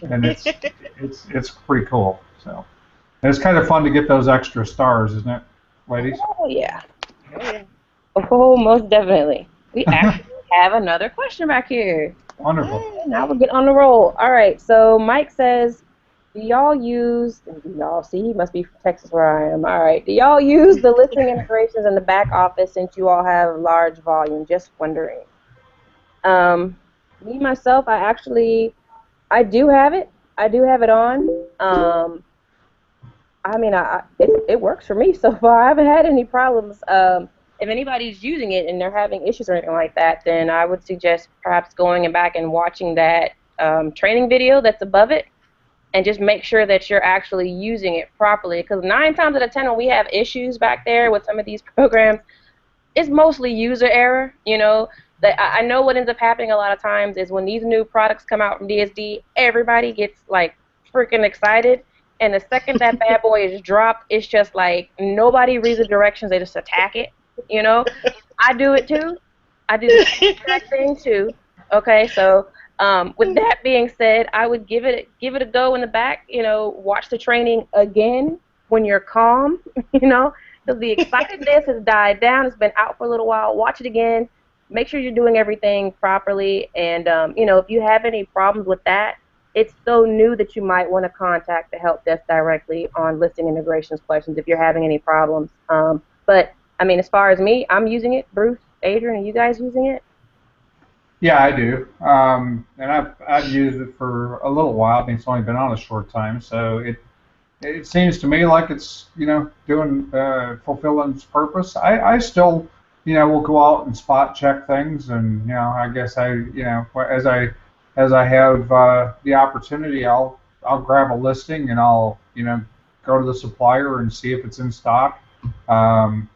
and it's pretty cool. So, and it's kind of fun to get those extra stars, isn't it, ladies? Oh yeah. Oh, most definitely. We actually have another question back here. Wonderful. Now we're getting on the roll. All right. So Mike says, do y'all see? He must be from Texas where I am. All right. Do y'all use the listing integrations in the back office since you all have large volume? Just wondering. Me myself, I do have it. I do have it on. I mean, it works for me so far. I haven't had any problems. If anybody's using it and they're having issues or anything like that, then I would suggest perhaps going back and watching that training video that's above it, and just make sure that you're actually using it properly. Because 9 times out of 10, when we have issues back there with some of these programs, it's mostly user error. I know what ends up happening a lot of times is when these new products come out from DSD, everybody gets like freaking excited. And the second that bad boy is dropped, it's just like nobody reads the directions. They just attack it. I do it too. I do the same exact thing too. Okay, so with that being said, I would give it a go in the back. Watch the training again when you're calm. Because the excitedness has died down. It's been out for a little while. Watch it again. Make sure you're doing everything properly. And if you have any problems with that, it's so new that you might want to contact the help desk directly on listing integrations questions if you're having any problems. But I mean, as far as me, I'm using it. Bruce, Adrian, are you guys using it? Yeah, I do. And I've used it for a little while. I mean, it's only been on a short time, so it seems to me like it's doing fulfilling its purpose. I still will go out and spot check things, and I guess as I have the opportunity, I'll grab a listing and I'll go to the supplier and see if it's in stock. Um,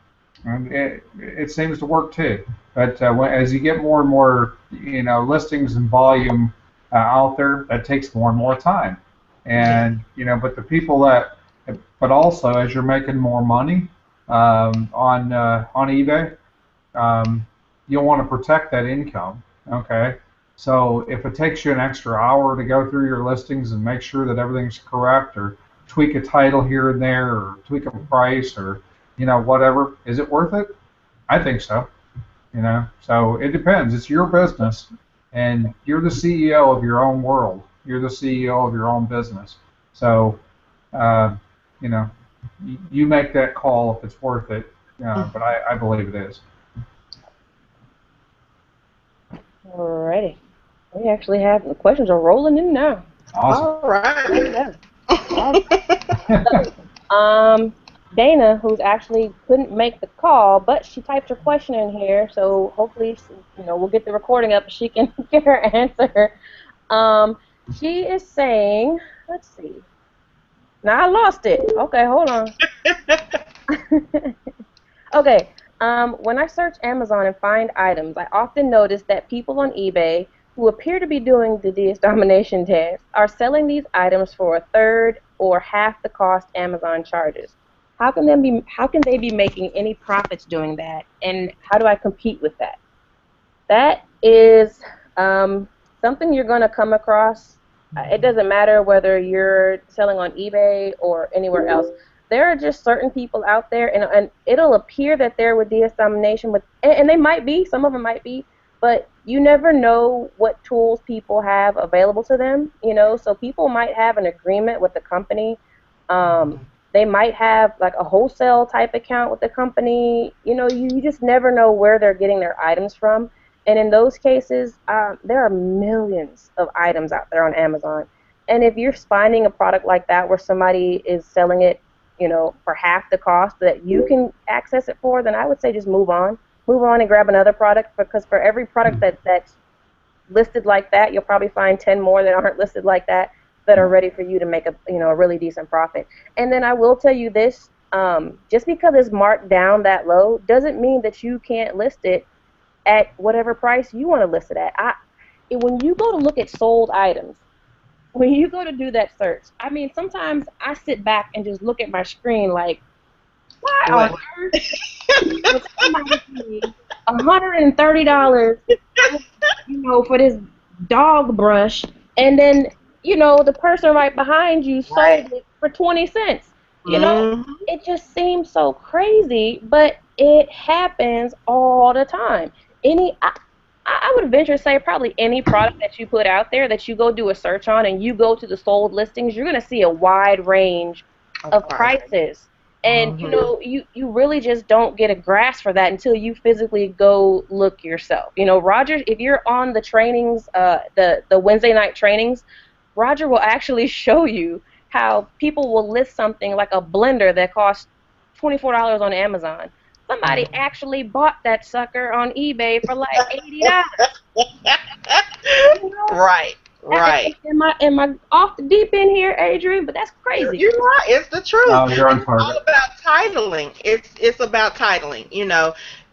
and it seems to work too. But as you get more and more listings and volume out there, that takes more and more time. And but the people but also as you're making more money on eBay, you'll want to protect that income. Okay, so if it takes you an extra hour to go through your listings and make sure that everything's correct, or tweak a title here and there, or tweak a price, or whatever, is it worth it? I think so. So it depends. It's your business, and you're the CEO of your own world. You're the CEO of your own business. So, uh, you know, you make that call if it's worth it. But I believe it is. Alrighty. We actually have the questions are rolling in now. Awesome. All right. Dana, who's actually couldn't make the call, but she typed her question in here, so hopefully, we'll get the recording up. She can get her answer. She is saying, let's see. Now I lost it. Okay, hold on. Okay. When I search Amazon and find items, I often notice that people on eBay who appear to be doing the DS domination test are selling these items for a third or half the cost Amazon charges. How can they be making any profits doing that, and how do I compete with that? That is something you're going to come across. It doesn't matter whether you're selling on eBay or anywhere else. There are just certain people out there, and it'll appear that they're with DS Domination, and they might be, some of them might be, but you never know what tools people have available to them, so people might have an agreement with the company. They might have like a wholesale type account with the company. You just never know where they're getting their items from. And in those cases, there are millions of items out there on Amazon. And if you're finding a product like that where somebody is selling it, for half the cost that you can access it for, then I would say just move on. Move on and grab another product, because for every product that's listed like that, you'll probably find 10 more that aren't listed like that are ready for you to make a really decent profit. And then I will tell you this, just because it's marked down that low doesn't mean that you can't list it at whatever price you want to list it at. When you go to look at sold items, when you go to do that search, I mean, sometimes I sit back and just look at my screen like, why on earth would somebody pay $130, for this dog brush, and then, the person right behind you sold it for 20 cents? It just seems so crazy, but it happens all the time. I would venture to say probably any product that you put out there that you go do a search on and you go to the sold listings, you're going to see a wide range of prices. And, you really just don't get a grasp for that until you physically go look yourself. Roger, if you're on the trainings, the Wednesday night trainings, Roger will actually show you how people will list something like a blender that costs $24 on Amazon. Somebody actually bought that sucker on eBay for like $80. Right. Am I off the deep end here, Adrian? But that's crazy. You're right. It's the truth. You're on It's target. all about titling. It's about titling.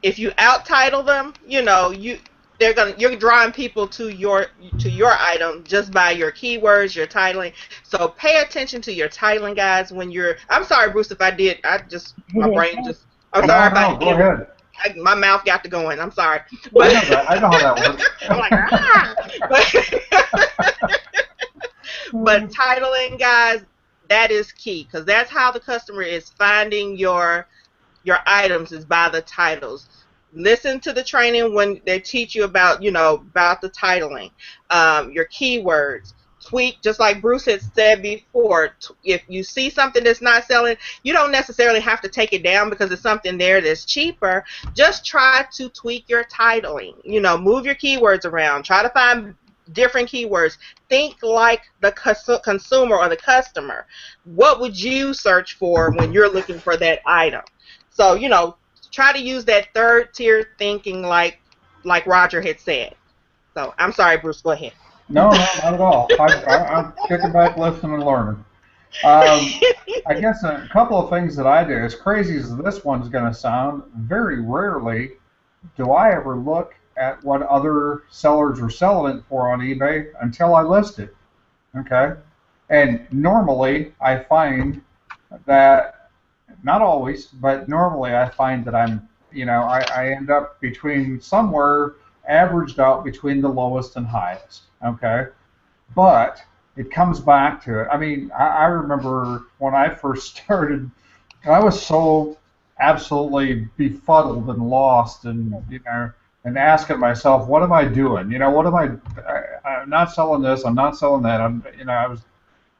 If you out title them, you're drawing people to your item just by your keywords, your titling. So pay attention to your titling, guys. I'm sorry, Bruce, if I did. My brain just. I'm sorry No, about go ahead. My mouth got to going. I'm sorry, I but know that. I know how I'm like, but that titling, guys, that is key because that's how the customer is finding your items is by the titles. Listen to the training when they teach you about, about the titling, your keywords. Tweak, just like Bruce had said before. If you see something that's not selling, you don't necessarily have to take it down because it's something there that's cheaper. Just try to tweak your titling. Move your keywords around. Try to find different keywords. Think like the consumer or the customer. What would you search for when you're looking for that item? So, try to use that third tier thinking like Roger had said. So I'm sorry, Bruce, go ahead. No, no, not at all. I'm kicking back, listening, and learning. I guess a couple of things that I do, as crazy as this one's going to sound, very rarely do I ever look at what other sellers are selling it for on eBay until I list it. Okay? And normally I find that, not always, but normally I find that I end up between somewhere averaged out between the lowest and highest. Okay? But it comes back to it. I mean, I remember when I first started, I was so absolutely befuddled and lost, and asking myself, what am I doing? What am I'm not selling this. I'm not selling that. I was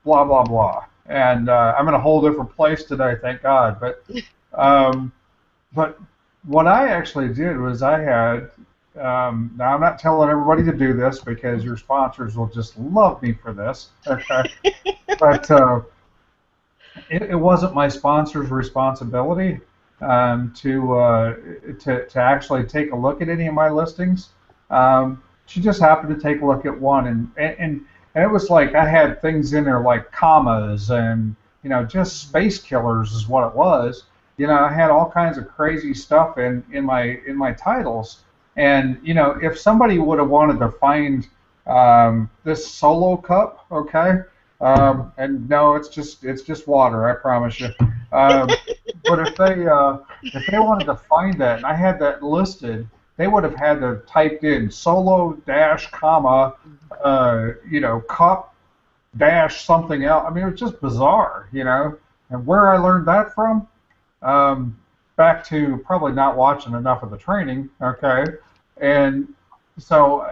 blah blah blah, and I'm in a whole different place today, thank God. Um, but what I actually did was I had. Now I'm not telling everybody to do this because your sponsors will just love me for this. Okay, but it wasn't my sponsor's responsibility to actually take a look at any of my listings. She just happened to take a look at one, and it was like I had things in there like commas and just space killers is what it was. I had all kinds of crazy stuff in my titles, and if somebody would have wanted to find this solo cup, okay. And no, it's just water. I promise you. But if they wanted to find that, and I had that listed, they would have had to typed in solo dash comma, cup dash something else. I mean, it was just bizarre. And where I learned that from, back to probably not watching enough of the training. Okay, and so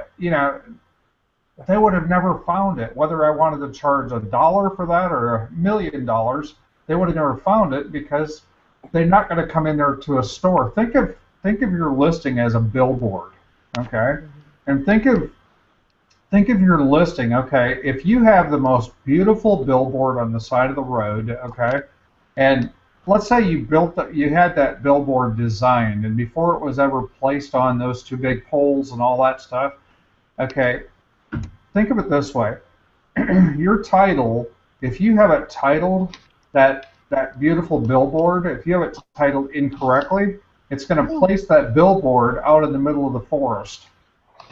they would have never found it. Whether I wanted to charge $1 for that or $1,000,000, they would have never found it because they're not going to come in there to a store. Think of your listing as a billboard, okay? And think of your listing, okay? If you have the most beautiful billboard on the side of the road, okay, and let's say you had that billboard designed, and before it was ever placed on those two big poles and all that stuff, okay. Think of it this way. Your title, if you have it titled that beautiful billboard, if you have it titled incorrectly, it's going to place that billboard out in the middle of the forest.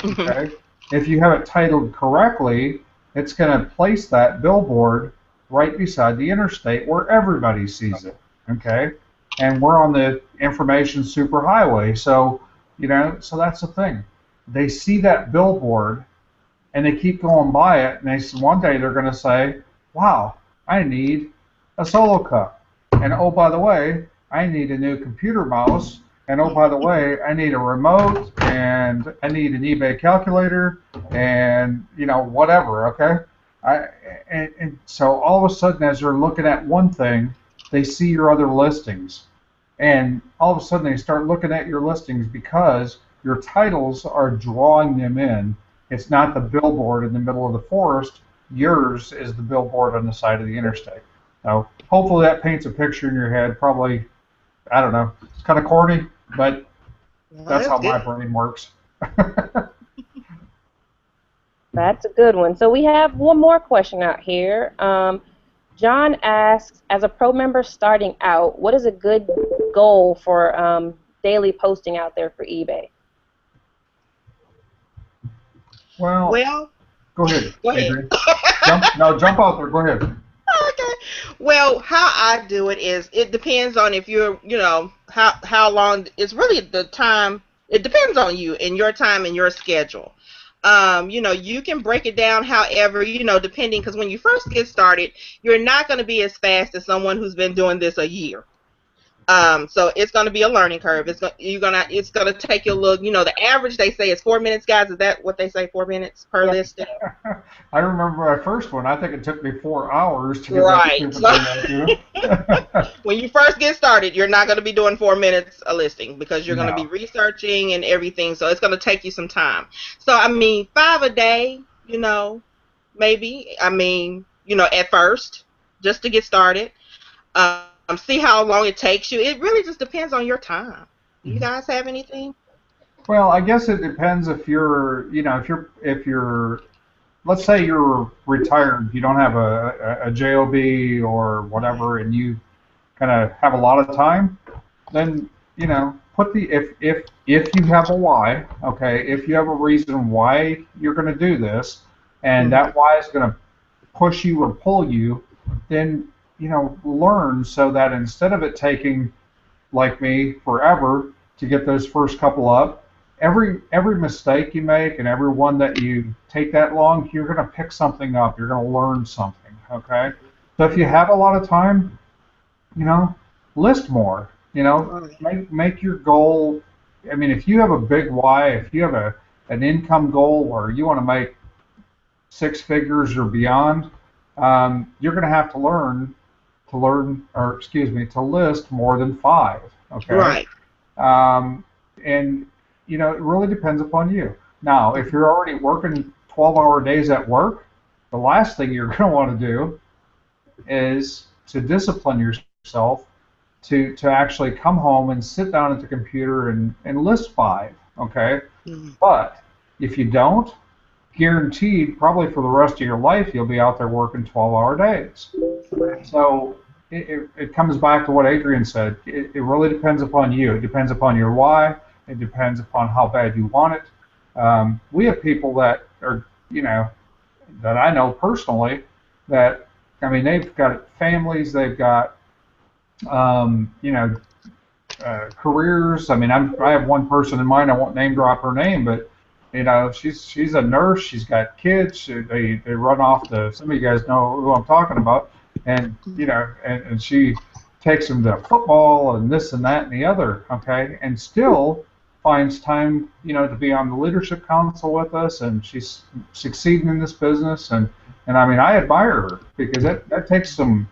Okay? If you have it titled correctly, it's going to place that billboard right beside the interstate where everybody sees it. Okay? And we're on the information superhighway, so so that's the thing. They see that billboard and they keep going by it, and one day they're going to say, wow, I need a solo cup. And oh, by the way, I need a new computer mouse. And oh, by the way, I need a remote, and I need an eBay calculator, and whatever, okay? And so all of a sudden, as they're looking at one thing, they see your other listings. And all of a sudden, they start looking at your listings because your titles are drawing them in. It's not the billboard in the middle of the forest. Yours is the billboard on the side of the interstate. So hopefully that paints a picture in your head. Probably, I don't know. It's kind of corny, but that's how my brain works. That's a good one. So we have one more question out here. John asks, as a pro member starting out, what is a good goal for daily posting out there for eBay? Well, Well, go ahead, go ahead. Adrian. Jump out there. Go ahead. Okay. Well, how I do it is it depends on if you're, how long. It's really the time. It depends on you and your time and your schedule. You can break it down however, depending, because when you first get started, you're not going to be as fast as someone who's been doing this a year. So it's going to be a learning curve. It's gonna take you a little. The average they say is 4 minutes, guys. Is that what they say? 4 minutes per Yep. listing. I remember my first one. I think it took me 4 hours to get that Right. stupid thing out to. When you first get started, you're not going to be doing 4 minutes a listing because you're going to be No. researching and everything. So it's going to take you some time. So I mean, five a day, maybe. I mean, at first, just to get started. See how long it takes you. It really just depends on your time. Do you guys have anything? Well, I guess it depends if you're, if you're, let's say you're retired, you don't have a job or whatever, and you kind of have a lot of time, then put the if you have a why, okay, if you have a reason why you're going to do this, and Mm-hmm. that why is going to push you or pull you, then learn so that instead of it taking, like me, forever to get those first couple up, every mistake you make and every one that you take that long, you're going to pick something up. You're going to learn something. Okay. So if you have a lot of time, you know, list more. Make your goal. I mean, if you have a big why, if you have an income goal where you want to make six figures or beyond, you're going to have to list more than five. Okay. Right. Um, and it really depends upon you. Now, if you're already working 12-hour days at work, the last thing you're going to want to do is to discipline yourself to actually come home and sit down at the computer and list five. Okay. Mm-hmm. But if you don't, guaranteed, probably for the rest of your life, you'll be out there working 12-hour days. Right. So it comes back to what Adrian said. It really depends upon you. It depends upon your why. It depends upon how bad you want it. We have people that are, that I know personally that, I mean, they've got families, they've got, careers. I mean, I have one person in mind. I won't name drop her name, but she's a nurse. She's got kids. They run off the. Some of you guys know who I'm talking about, and and she takes them to football and this and that and the other. Okay, and still finds time to be on the leadership council with us, and she's succeeding in this business. And I mean, I admire her because that takes some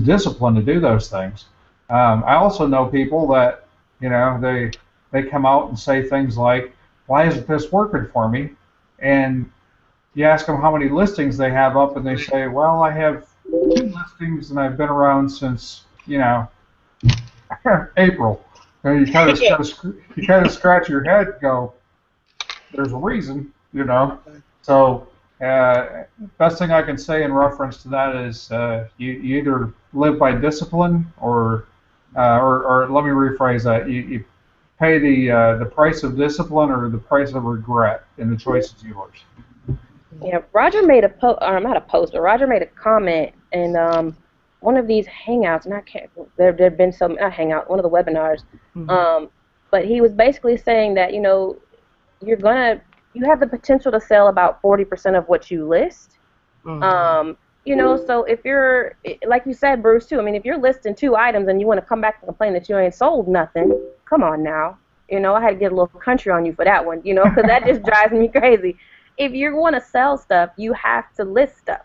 discipline to do those things. I also know people that they come out and say things like, "Why isn't this working for me?" And you ask them how many listings they have up, and they say, "Well, I have 2 listings, and I've been around since April." And you kind of scratch your head and go, "There's a reason." So best thing I can say in reference to that is you either live by discipline or let me rephrase that. You pay the price of discipline or the price of regret, and the choice is yours. Yeah, Roger made a post, or not a post, but Roger made a comment in one of these hangouts, and I can't. There've been some not hangout, one of the webinars. Mm-hmm. But he was basically saying that you have the potential to sell about 40% of what you list. Mm-hmm. So if you're, like you said, Bruce, too, I mean, if you're listing 2 items and you want to come back and complain that you ain't sold nothing, come on now. I had to get a little country on you for that one, because that just drives me crazy. If you want to sell stuff, you have to list stuff.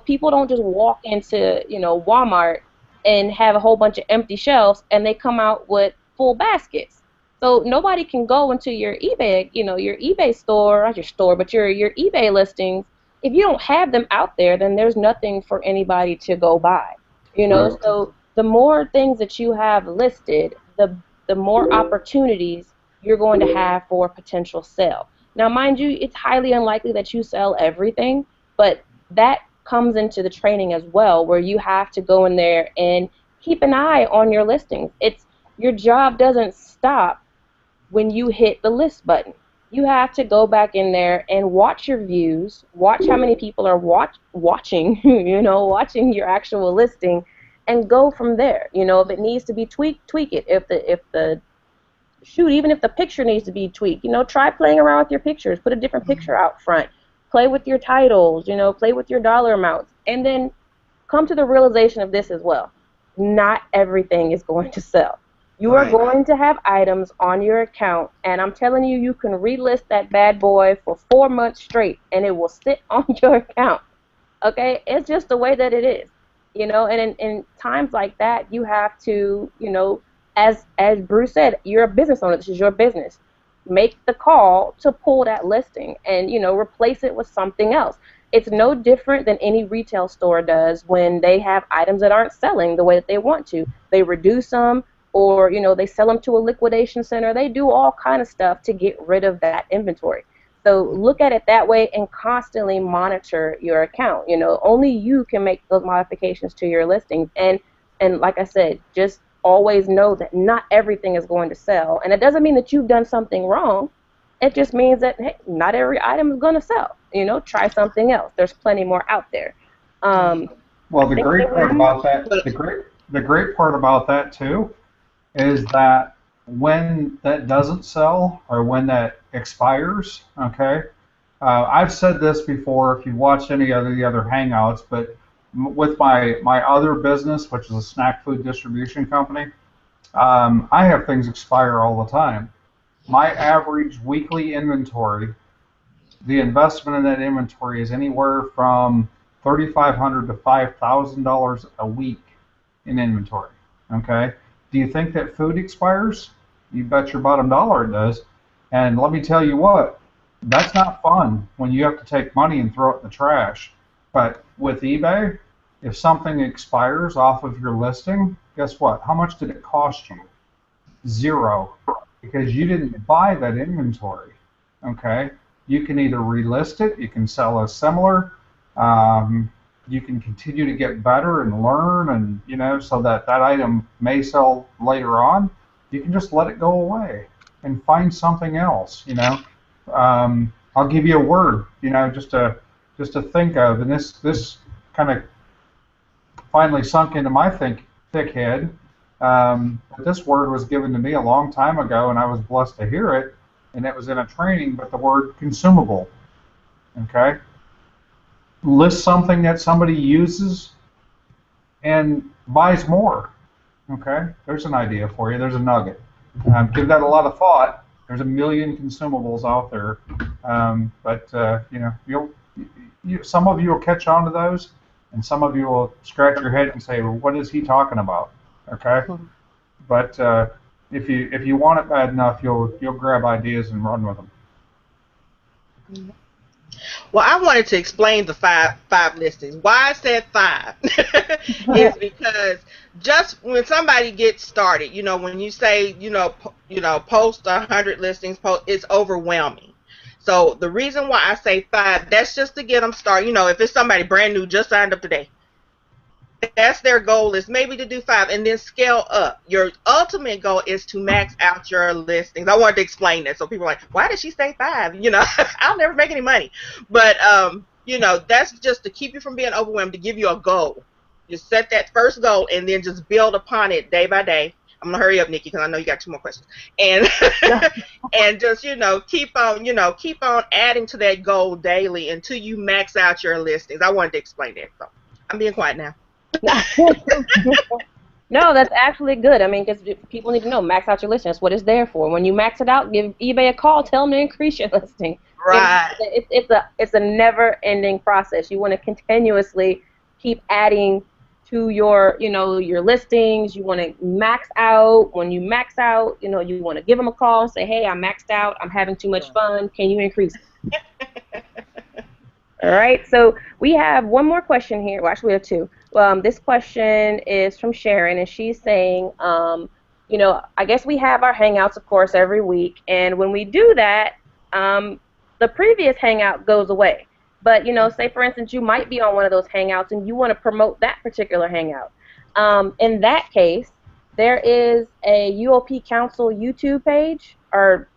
People don't just walk into, Walmart and have a whole bunch of empty shelves and they come out with full baskets. So nobody can go into your eBay, your eBay store, not your store, but your eBay listings. If you don't have them out there, then there's nothing for anybody to go buy. Right. So the more things that you have listed, the more opportunities you're going to have for potential sale. Now, mind you, it's highly unlikely that you sell everything, but that comes into the training as well, where you have to go in there and keep an eye on your listings. Your job doesn't stop when you hit the list button. you have to go back in there and watch your views, watch how many people are watching, watching your actual listing, and go from there. If it needs to be tweaked, tweak it. If the shoot, even if the picture needs to be tweaked, try playing around with your pictures. Put a different picture out front. Play with your titles, play with your dollar amounts. And then come to the realization of this as well. Not everything is going to sell. You are Right. going to have items on your account, and I'm telling you, you can relist that bad boy for 4 months straight, and it will sit on your account. Okay, it's just the way that it is, and in times like that, you have to, as Bruce said, you're a business owner. This is your business. Make the call to pull that listing and replace it with something else. It's no different than any retail store does when they have items that aren't selling the way that they want to. They reduce them, or they sell them to a liquidation center. They do all kind of stuff to get rid of that inventory. So look at it that way and constantly monitor your account. Only you can make those modifications to your listings. And like I said, just always know that not everything is going to sell. And it doesn't mean that you've done something wrong. It just means that, hey, not every item is going to sell. Try something else. There's plenty more out there. Um, I Well, the think great that part about that, But the great part about that too, is that when that doesn't sell or when that expires, okay, I've said this before if you've watched any of the other Hangouts, but with my other business, which is a snack food distribution company, I have things expire all the time. My average weekly inventory, the investment in that inventory is anywhere from $3,500 to $5,000 a week in inventory. Okay. Do you think that food expires? You bet your bottom dollar it does. And let me tell you what, that's not fun when you have to take money and throw it in the trash. But with eBay, if something expires off of your listing, guess what? How much did it cost you? Zero, because you didn't buy that inventory. Okay, you can either relist it, you can sell a similar, um, you can continue to get better and learn, and so that that item may sell later on. You can just let it go away and find something else. I'll give you a word, just to think of, and this kind of finally sunk into my thick head. But this word was given to me a long time ago, and I was blessed to hear it, and it was in a training. But the word consumable, okay, list something that somebody uses and buys more. Okay, there's an idea for you. There's a nugget. Give that a lot of thought. There's a million consumables out there, but some of you will catch on to those, and some of you will scratch your head and say, "Well, what is he talking about?" Okay, but if you want it bad enough, you'll grab ideas and run with them. well, I wanted to explain the five listings. Why I said five is because just when somebody gets started, when you say, post 100 listings, it's overwhelming. So the reason why I say five, that's just to get them started. If it's somebody brand new, just signed up today, that's their goal, is maybe to do five and then scale up. Your ultimate goal is to max out your listings. I wanted to explain that so people are like, why did she say five? I'll never make any money. But that's just to keep you from being overwhelmed, to give you a goal. Just set that first goal and then just build upon it day by day. I'm gonna hurry up, Nikki, because I know you got two more questions. And and just keep on adding to that goal daily until you max out your listings. I wanted to explain that. So I'm being quiet now. No, that's actually good. I mean, because people need to know, max out your listing. That's what it's there for. When you max it out, give eBay a call. Tell them to increase your listing. Right. It's a never-ending process. You want to continuously keep adding to your listings. You want to max out. When you max out, you want to give them a call and say, hey, I'm maxed out. I'm having too much fun. Can you increase it? All right, so we have one more question here. Well, actually, we have two. This question is from Sharon, and she's saying, I guess we have our Hangouts, of course, every week, and when we do that, the previous Hangout goes away. But, say, for instance, you might be on one of those Hangouts, and you want to promote that particular Hangout. In that case, there is a UOP Council YouTube page or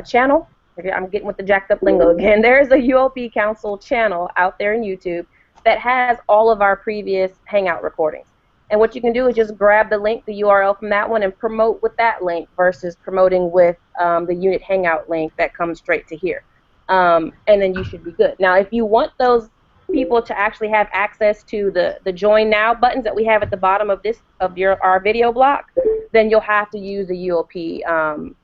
channel. Okay, I'm getting with the jacked up lingo again. There's a UOP Council channel out there in YouTube that has all of our previous Hangout recordings. And what you can do is just grab the link, the URL from that one, and promote with that link versus promoting with the unit Hangout link that comes straight to here. And then you should be good. Now, if you want those people to actually have access to the join now buttons that we have at the bottom of our video block, then you'll have to use the UOP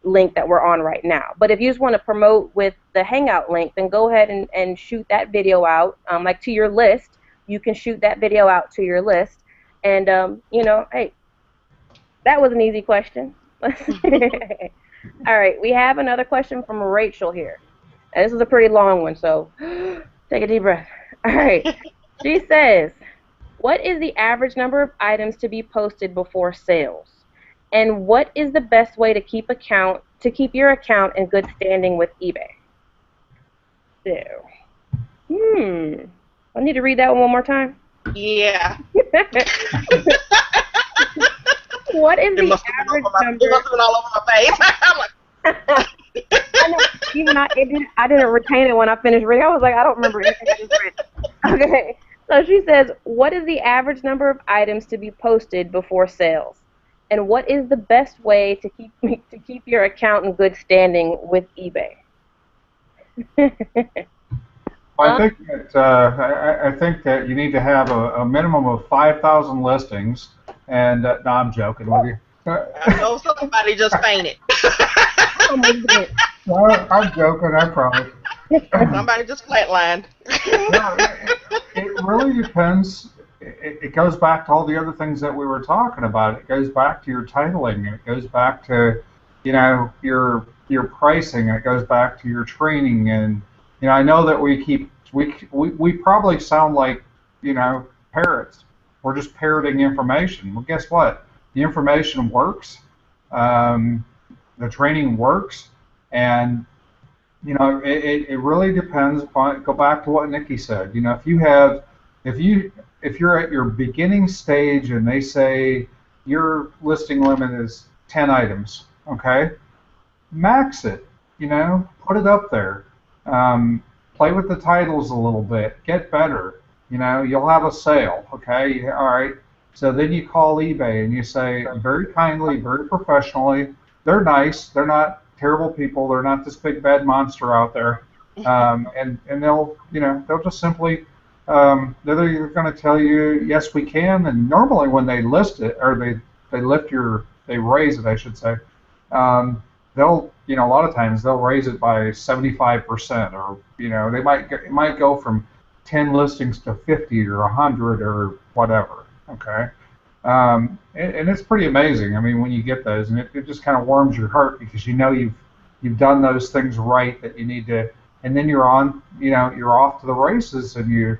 link that we're on right now. But if you just want to promote with the Hangout link, then go ahead and shoot that video out, like to your list. You can shoot that video out to your list. And, hey, that was an easy question. All right, we have another question from Rachel here. And this is a pretty long one, so take a deep breath. All right. She says, what is the average number of items to be posted before sales? And what is the best way to keep your account in good standing with eBay? So, I need to read that one more time. Yeah. What is the average number? It must have been all over my face. I'm like, I know, I didn't retain it when I finished reading. I was like, I don't remember anything I just read. Okay. So she says, what is the average number of items to be posted before sales? And what is the best way to keep your account in good standing with eBay? I think that you need to have a minimum of 5,000 listings. And no, I'm joking with you. I know somebody just fainted. No, I'm joking, I promise. Somebody just flatlined. No, it really depends. It goes back to all the other things that we were talking about. It goes back to your titling, and it goes back to, your pricing, and it goes back to your training. And I know that we probably sound like parrots. We're just parroting information. Well, guess what? The information works. The training works, and it really depends upon. Go back to what Nikki said. If you're at your beginning stage and they say your listing limit is 10 items, okay, max it. Put it up there. Play with the titles a little bit. Get better. You'll have a sale. Okay, all right. So then you call eBay and you say very kindly, very professionally. They're nice. They're not terrible people. They're not this big bad monster out there. And they'll just simply they're either going to tell you yes we can, and normally when they list it or they raise it, I should say, they'll a lot of times they'll raise it by 75%, or it might go from 10 listings to 50 or 100 or whatever. Okay. And it's pretty amazing. I mean, when you get those, and it just kind of warms your heart because you've done those things right that you need to, and then you're off to the races, and you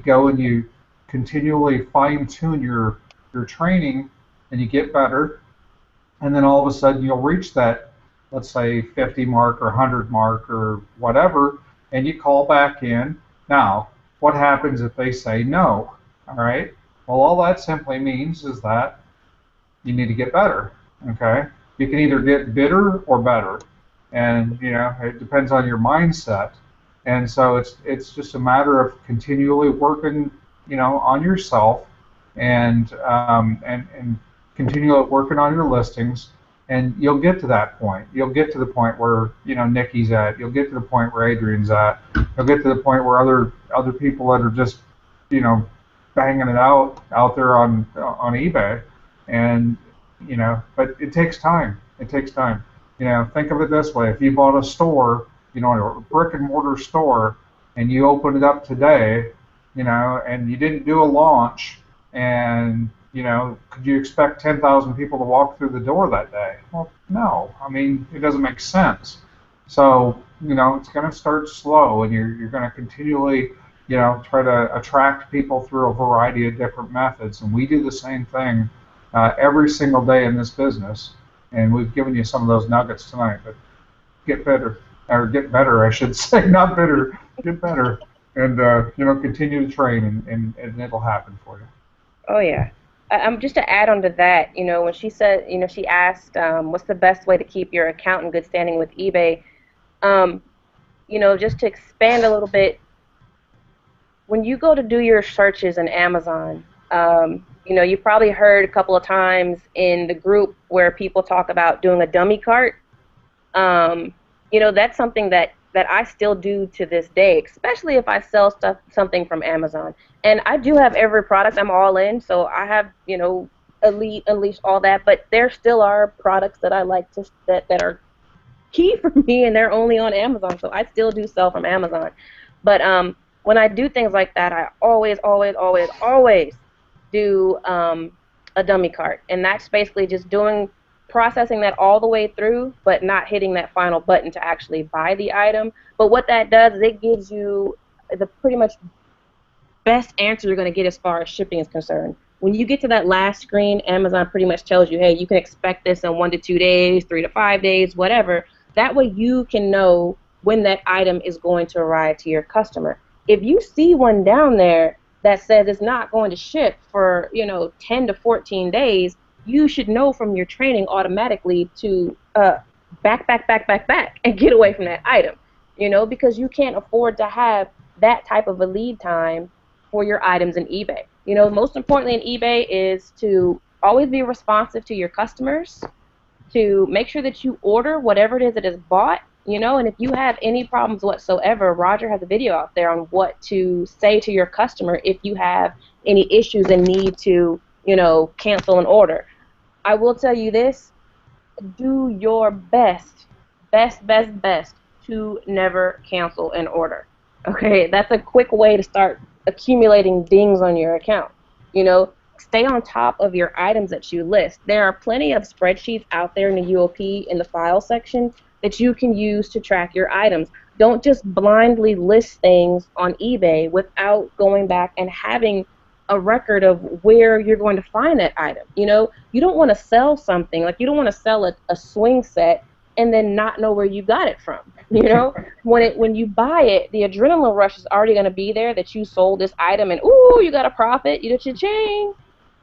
go and you continually fine tune your training, and you get better, and then all of a sudden you'll reach that, let's say 50 mark or 100 mark or whatever, and you call back in. Now, what happens if they say no? All right. Well, all that simply means is that you need to get better. Okay. You can either get bitter or better, and it depends on your mindset. And so it's just a matter of continually working, on yourself, and continually working on your listings, and you'll get to that point. You'll get to the point where Nikki's at. You'll get to the point where Adrian's at. You'll get to the point where other people that are just banging it out there on eBay, and but it takes time. It takes time. Think of it this way: if you bought a store, a brick and mortar store, and you opened it up today, and you didn't do a launch, and could you expect 10,000 people to walk through the door that day? Well, no. I mean, it doesn't make sense. So it's going to start slow, and you're going to continually try to attract people through a variety of different methods. And we do the same thing every single day in this business. And we've given you some of those nuggets tonight. But get better, I should say, not bitter. Get better, and continue to train, and it'll happen for you. Oh yeah. Just to add on to that, when she said, she asked, what's the best way to keep your account in good standing with eBay? Um, just to expand a little bit, when you go to do your searches in Amazon, you probably heard a couple of times in the group where people talk about doing a dummy cart. Um, that's something that I still do to this day, especially if I sell something from Amazon. And I do have every product. I'm all in, so I have, Elite, Unleash, all that. But there still are products that I like that are key for me, and they're only on Amazon. So I still do sell from Amazon. But when I do things like that, I always, always, always, always do a dummy cart, and that's basically just doing processing that all the way through, but not hitting that final button to actually buy the item. But what that does is it gives you the pretty much best answer you're going to get as far as shipping is concerned. When you get to that last screen, Amazon pretty much tells you, hey, you can expect this in 1 to 2 days, 3 to 5 days, whatever. That way you can know when that item is going to arrive to your customer. If you see one down there that says it's not going to ship for, 10 to 14 days, you should know from your training automatically to back, and get away from that item, because you can't afford to have that type of a lead time for your items in eBay. Most importantly in eBay is to always be responsive to your customers, to make sure that you order whatever it is that is bought, and if you have any problems whatsoever, Roger has a video out there on what to say to your customer if you have any issues and need to, cancel an order. I will tell you this, do your best to never cancel an order. Okay, that's a quick way to start accumulating dings on your account. Stay on top of your items that you list. There are plenty of spreadsheets out there in the UOP in the file section that you can use to track your items. Don't just blindly list things on eBay without going back and having a record of where you're going to find that item. You don't want to sell something, like you don't want to sell a swing set and then not know where you got it from. When you buy it, the adrenaline rush is already going to be there that you sold this item and ooh, you got a profit, you did cha-ching.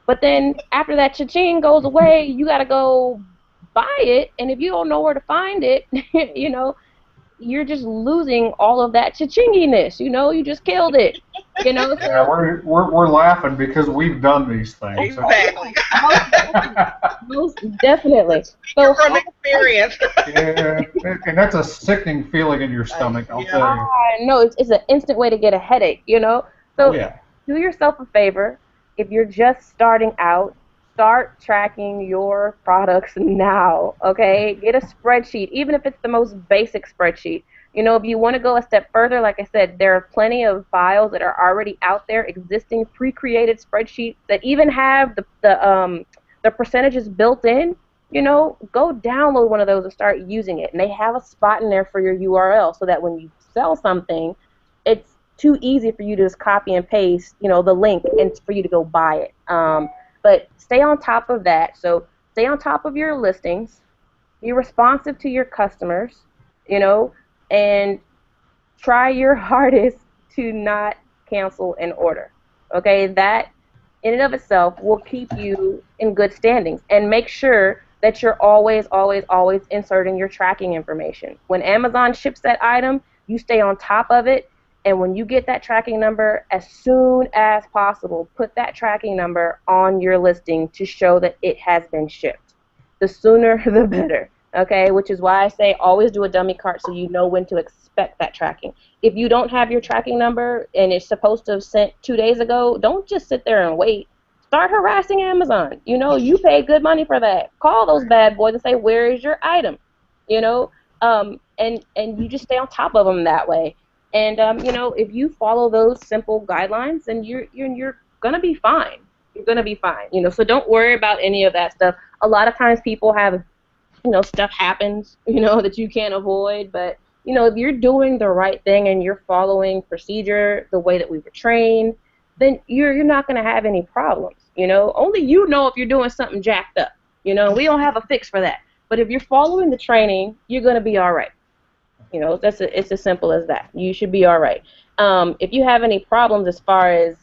But then after that cha-ching goes away, you got to go buy it, and if you don't know where to find it, you're just losing all of that cha-chinginess. You just killed it. Yeah, So we're laughing because we've done these things. Exactly. most definitely. Speaking So from experience. Yeah, and that's a sickening feeling in your stomach, I'll tell you. no, it's an instant way to get a headache. Oh So yeah. do yourself a favor. If you're just starting out, start tracking your products now, okay? Get a spreadsheet, even if it's the most basic spreadsheet. If you want to go a step further, like I said, there are plenty of files that are already out there, existing pre-created spreadsheets that even have the percentages built in. Go download one of those and start using it. And they have a spot in there for your URL so that when you sell something, it's too easy for you to just copy and paste, the link and for you to go buy it. But stay on top of that. So stay on top of your listings, be responsive to your customers, and try your hardest to not cancel an order. Okay, that in and of itself will keep you in good standings. And make sure that you're always, always, always inserting your tracking information. When Amazon ships that item, you stay on top of it. And when you get that tracking number, as soon as possible, put that tracking number on your listing to show that it has been shipped. The sooner, the better. Okay, which is why I say always do a dummy cart so you know when to expect that tracking. If you don't have your tracking number and it's supposed to have sent 2 days ago, don't just sit there and wait. Start harassing Amazon. You pay good money for that. Call those bad boys and say, where is your item? And you just stay on top of them that way. And if you follow those simple guidelines, then you're gonna be fine. You're gonna be fine. So don't worry about any of that stuff. A lot of times people have, stuff happens, that you can't avoid. But if you're doing the right thing and you're following procedure the way that we were trained, then you're not gonna have any problems. Only if you're doing something jacked up. We don't have a fix for that. But if you're following the training, you're gonna be all right. It's as simple as that. You should be all right. If you have any problems as far as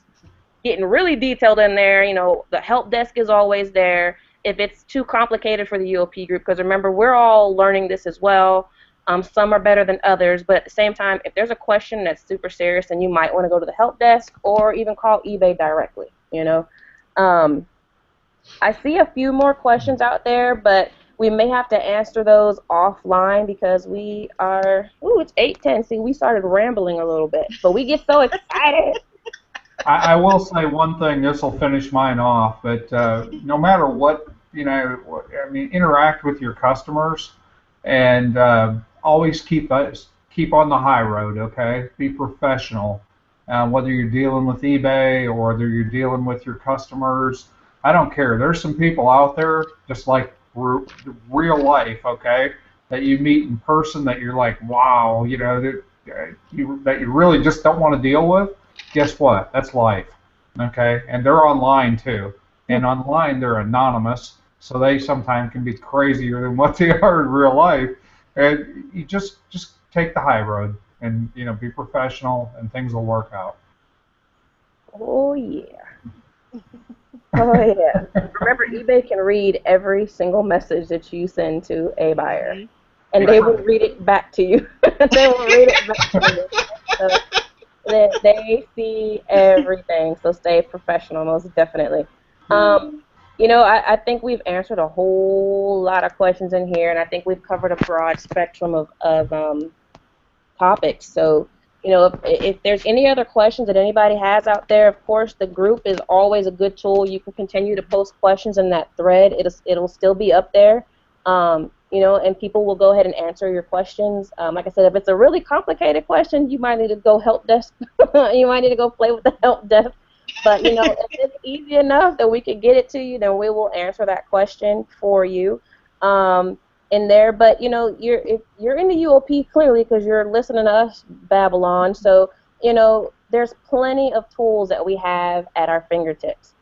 getting really detailed in there, the help desk is always there. If it's too complicated for the UOP group, because remember, we're all learning this as well. Some are better than others, but at the same time, if there's a question that's super serious, then you might want to go to the help desk or even call eBay directly. Um, I see a few more questions out there, but we may have to answer those offline because we are. Ooh, it's 8:10. See, we started rambling a little bit, but we get so excited. I will say one thing. This will finish mine off. But no matter what, I mean, interact with your customers, and always keep on the high road. Okay, be professional. Whether you're dealing with eBay or whether you're dealing with your customers, I don't care. There's some people out there, just like real life. Okay, that you meet in person that you're like, wow, that you really just don't want to deal with. Guess what? That's life. Okay? And they're online too. And online they're anonymous, so they sometimes can be crazier than what they are in real life. And you just take the high road and be professional and things will work out. Oh yeah. Oh yeah. Remember, eBay can read every single message that you send to a buyer, and they will read it back to you. They will read it back to you. So they see everything. So stay professional, most definitely. I think we've answered a whole lot of questions in here, and I think we've covered a broad spectrum of topics. So, if there's any other questions that anybody has out there, of course, the group is always a good tool. You can continue to post questions in that thread. It'll still be up there. And people will go ahead and answer your questions. Like I said, if it's a really complicated question, you might need to go help desk. You might need to go play with the help desk. But, if it's easy enough that we can get it to you, then we will answer that question for you. In there, but if you're in the UOP clearly because you're listening to us Babylon, so there's plenty of tools that we have at our fingertips.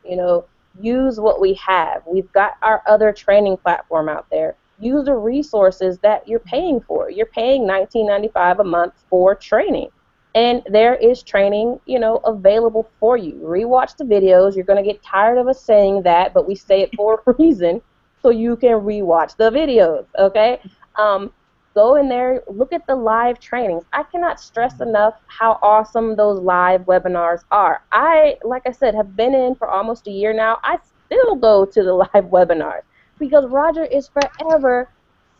Use what we have. We've got our other training platform out there. Use the resources that you're paying for. You're paying $19.95 a month for training, and there is training available for you. Rewatch the videos. You're going to get tired of us saying that, but we say it for a reason. So you can rewatch the videos, okay? Go in there, look at the live trainings. I cannot stress enough how awesome those live webinars are. Like I said, have been in for almost a year now. I still go to the live webinars because Roger is forever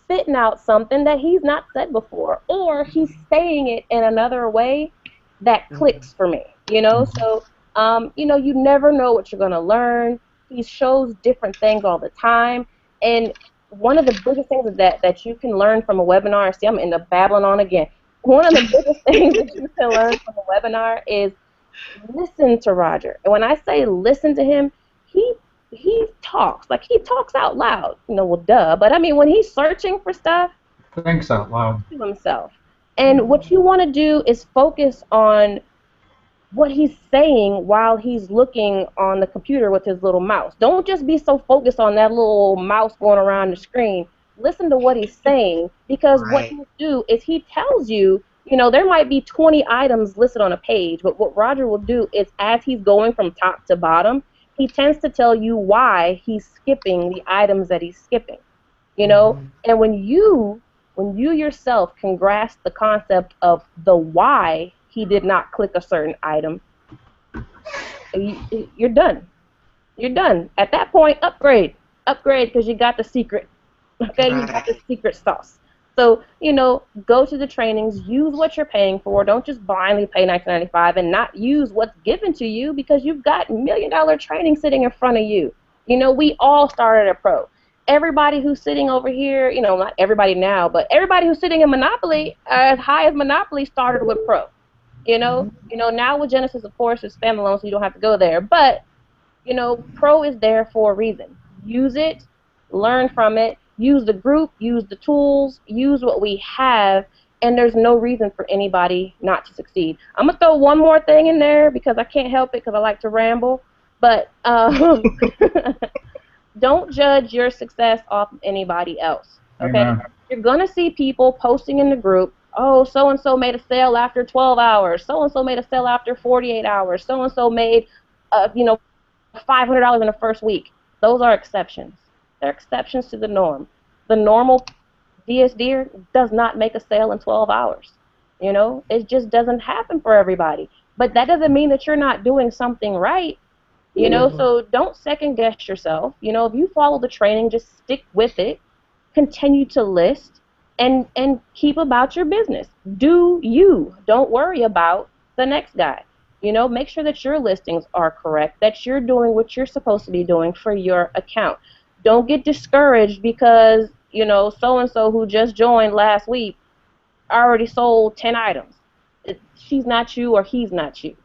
spitting out something that he's not said before, or he's saying it in another way that clicks for me, So, you never know what you're going to learn. He shows different things all the time. And one of the biggest things that you can learn from a webinar, see, I'm in the babbling on again. One of the biggest things that you can learn from a webinar is listen to Roger. And when I say listen to him, he talks. Like, he talks out loud. Well, duh. But, I mean, when he's searching for stuff, Thinks out loud. to himself. And what you want to do is focus on what he's saying while he's looking on the computer with his little mouse. Don't just be so focused on that little mouse going around the screen. Listen to what he's saying, because what he'll do is he tells you, there might be 20 items listed on a page, but what Roger will do is as he's going from top to bottom, he tends to tell you why he's skipping the items that he's skipping. And when you yourself can grasp the concept of the why he did not click a certain item, you're done. You're done. At that point, upgrade. Upgrade because you got the secret. Okay, you got the secret sauce. So, go to the trainings, use what you're paying for. Don't just blindly pay $19.95 and not use what's given to you because you've got $1 million training sitting in front of you. We all started a pro. Everybody who's sitting over here, not everybody now, but everybody who's sitting in Monopoly, as high as Monopoly, started with pro. Now with Genesis, of course, it's standalone, so you don't have to go there. But, pro is there for a reason. Use it, learn from it, use the group, use the tools, use what we have, and there's no reason for anybody not to succeed. I'm going to throw one more thing in there because I can't help it because I like to ramble. But don't judge your success off of anybody else. Okay? Amen. You're going to see people posting in the group, oh, so-and-so made a sale after 12 hours. So-and-so made a sale after 48 hours. So-and-so made, $500 in the first week. Those are exceptions. They're exceptions to the norm. The normal DSD does not make a sale in 12 hours. It just doesn't happen for everybody. But that doesn't mean that you're not doing something right. So don't second guess yourself. If you follow the training, just stick with it, continue to list, and keep about your business. Do you. Don't worry about the next guy. Make sure that your listings are correct, that you're doing what you're supposed to be doing for your account. Don't get discouraged because, so and so who just joined last week already sold 10 items. She's not you or he's not you.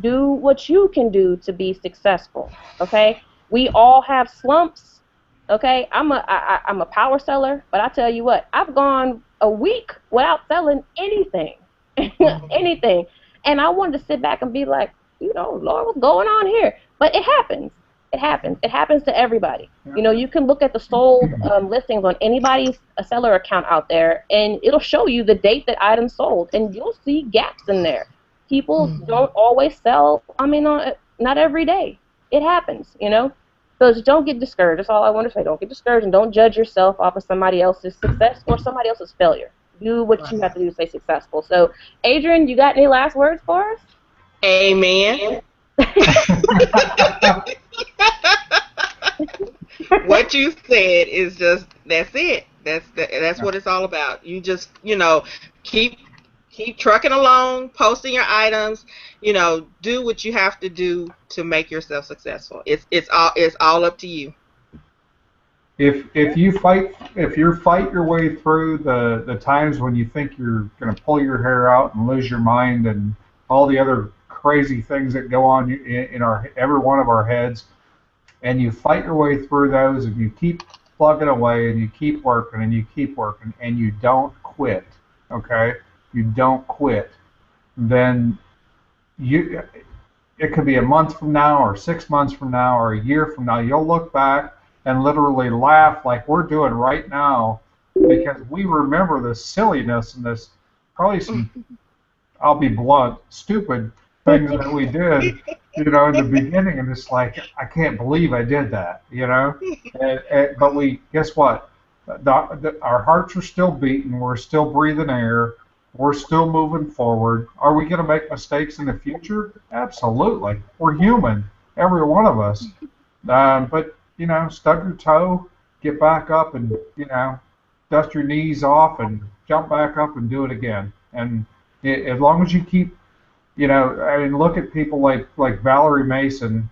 Do what you can do to be successful. Okay? We all have slumps. Okay? I'm a power seller, but I tell you what, I've gone a week without selling anything. Anything. And I wanted to sit back and be like, Lord, what's going on here? But it happens. It happens. It happens to everybody. You can look at the sold listings on anybody's seller account out there, and it'll show you the date that items sold, and you'll see gaps in there. People don't always sell. Not every day. It happens. So just don't get discouraged. That's all I want to say. Don't get discouraged, and don't judge yourself off of somebody else's success or somebody else's failure. Do what you have to do to stay successful. So, Adrian, you got any last words for us? Amen. What you said is just, that's it. That's what it's all about. You just, keep trucking along, posting your items, do what you have to do to make yourself successful. It's all up to you. If you fight your way through the times when you think you're going to pull your hair out and lose your mind and all the other crazy things that go on in every one of our heads, and you fight your way through those, and you keep plugging away, and you keep working, and you keep working, and you don't quit, okay? You don't quit, then it could be a month from now or 6 months from now or a year from now, you'll look back and literally laugh like we're doing right now because we remember the silliness and this probably some, I'll be blunt, stupid things that we did, in the beginning, and it's like, I can't believe I did that, but guess what? Our hearts are still beating, we're still breathing air, we're still moving forward. Are we going to make mistakes in the future? Absolutely. We're human, every one of us. But, stub your toe, get back up and, dust your knees off and jump back up and do it again. And as long as you keep, look at people like Valerie Mason,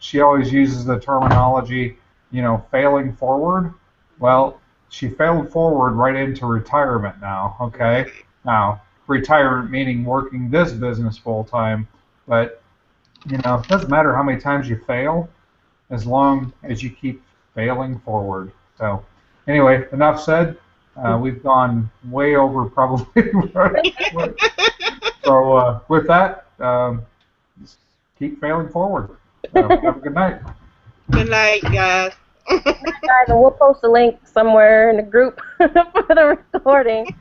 she always uses the terminology, failing forward. Well, she failed forward right into retirement now, okay? Now, retirement meaning working this business full time, but it doesn't matter how many times you fail, as long as you keep failing forward. So, anyway, enough said. We've gone way over probably. So, with that, just keep failing forward. Have a good night. Good night, guys. Guys, and we'll post a link somewhere in the group for the recording.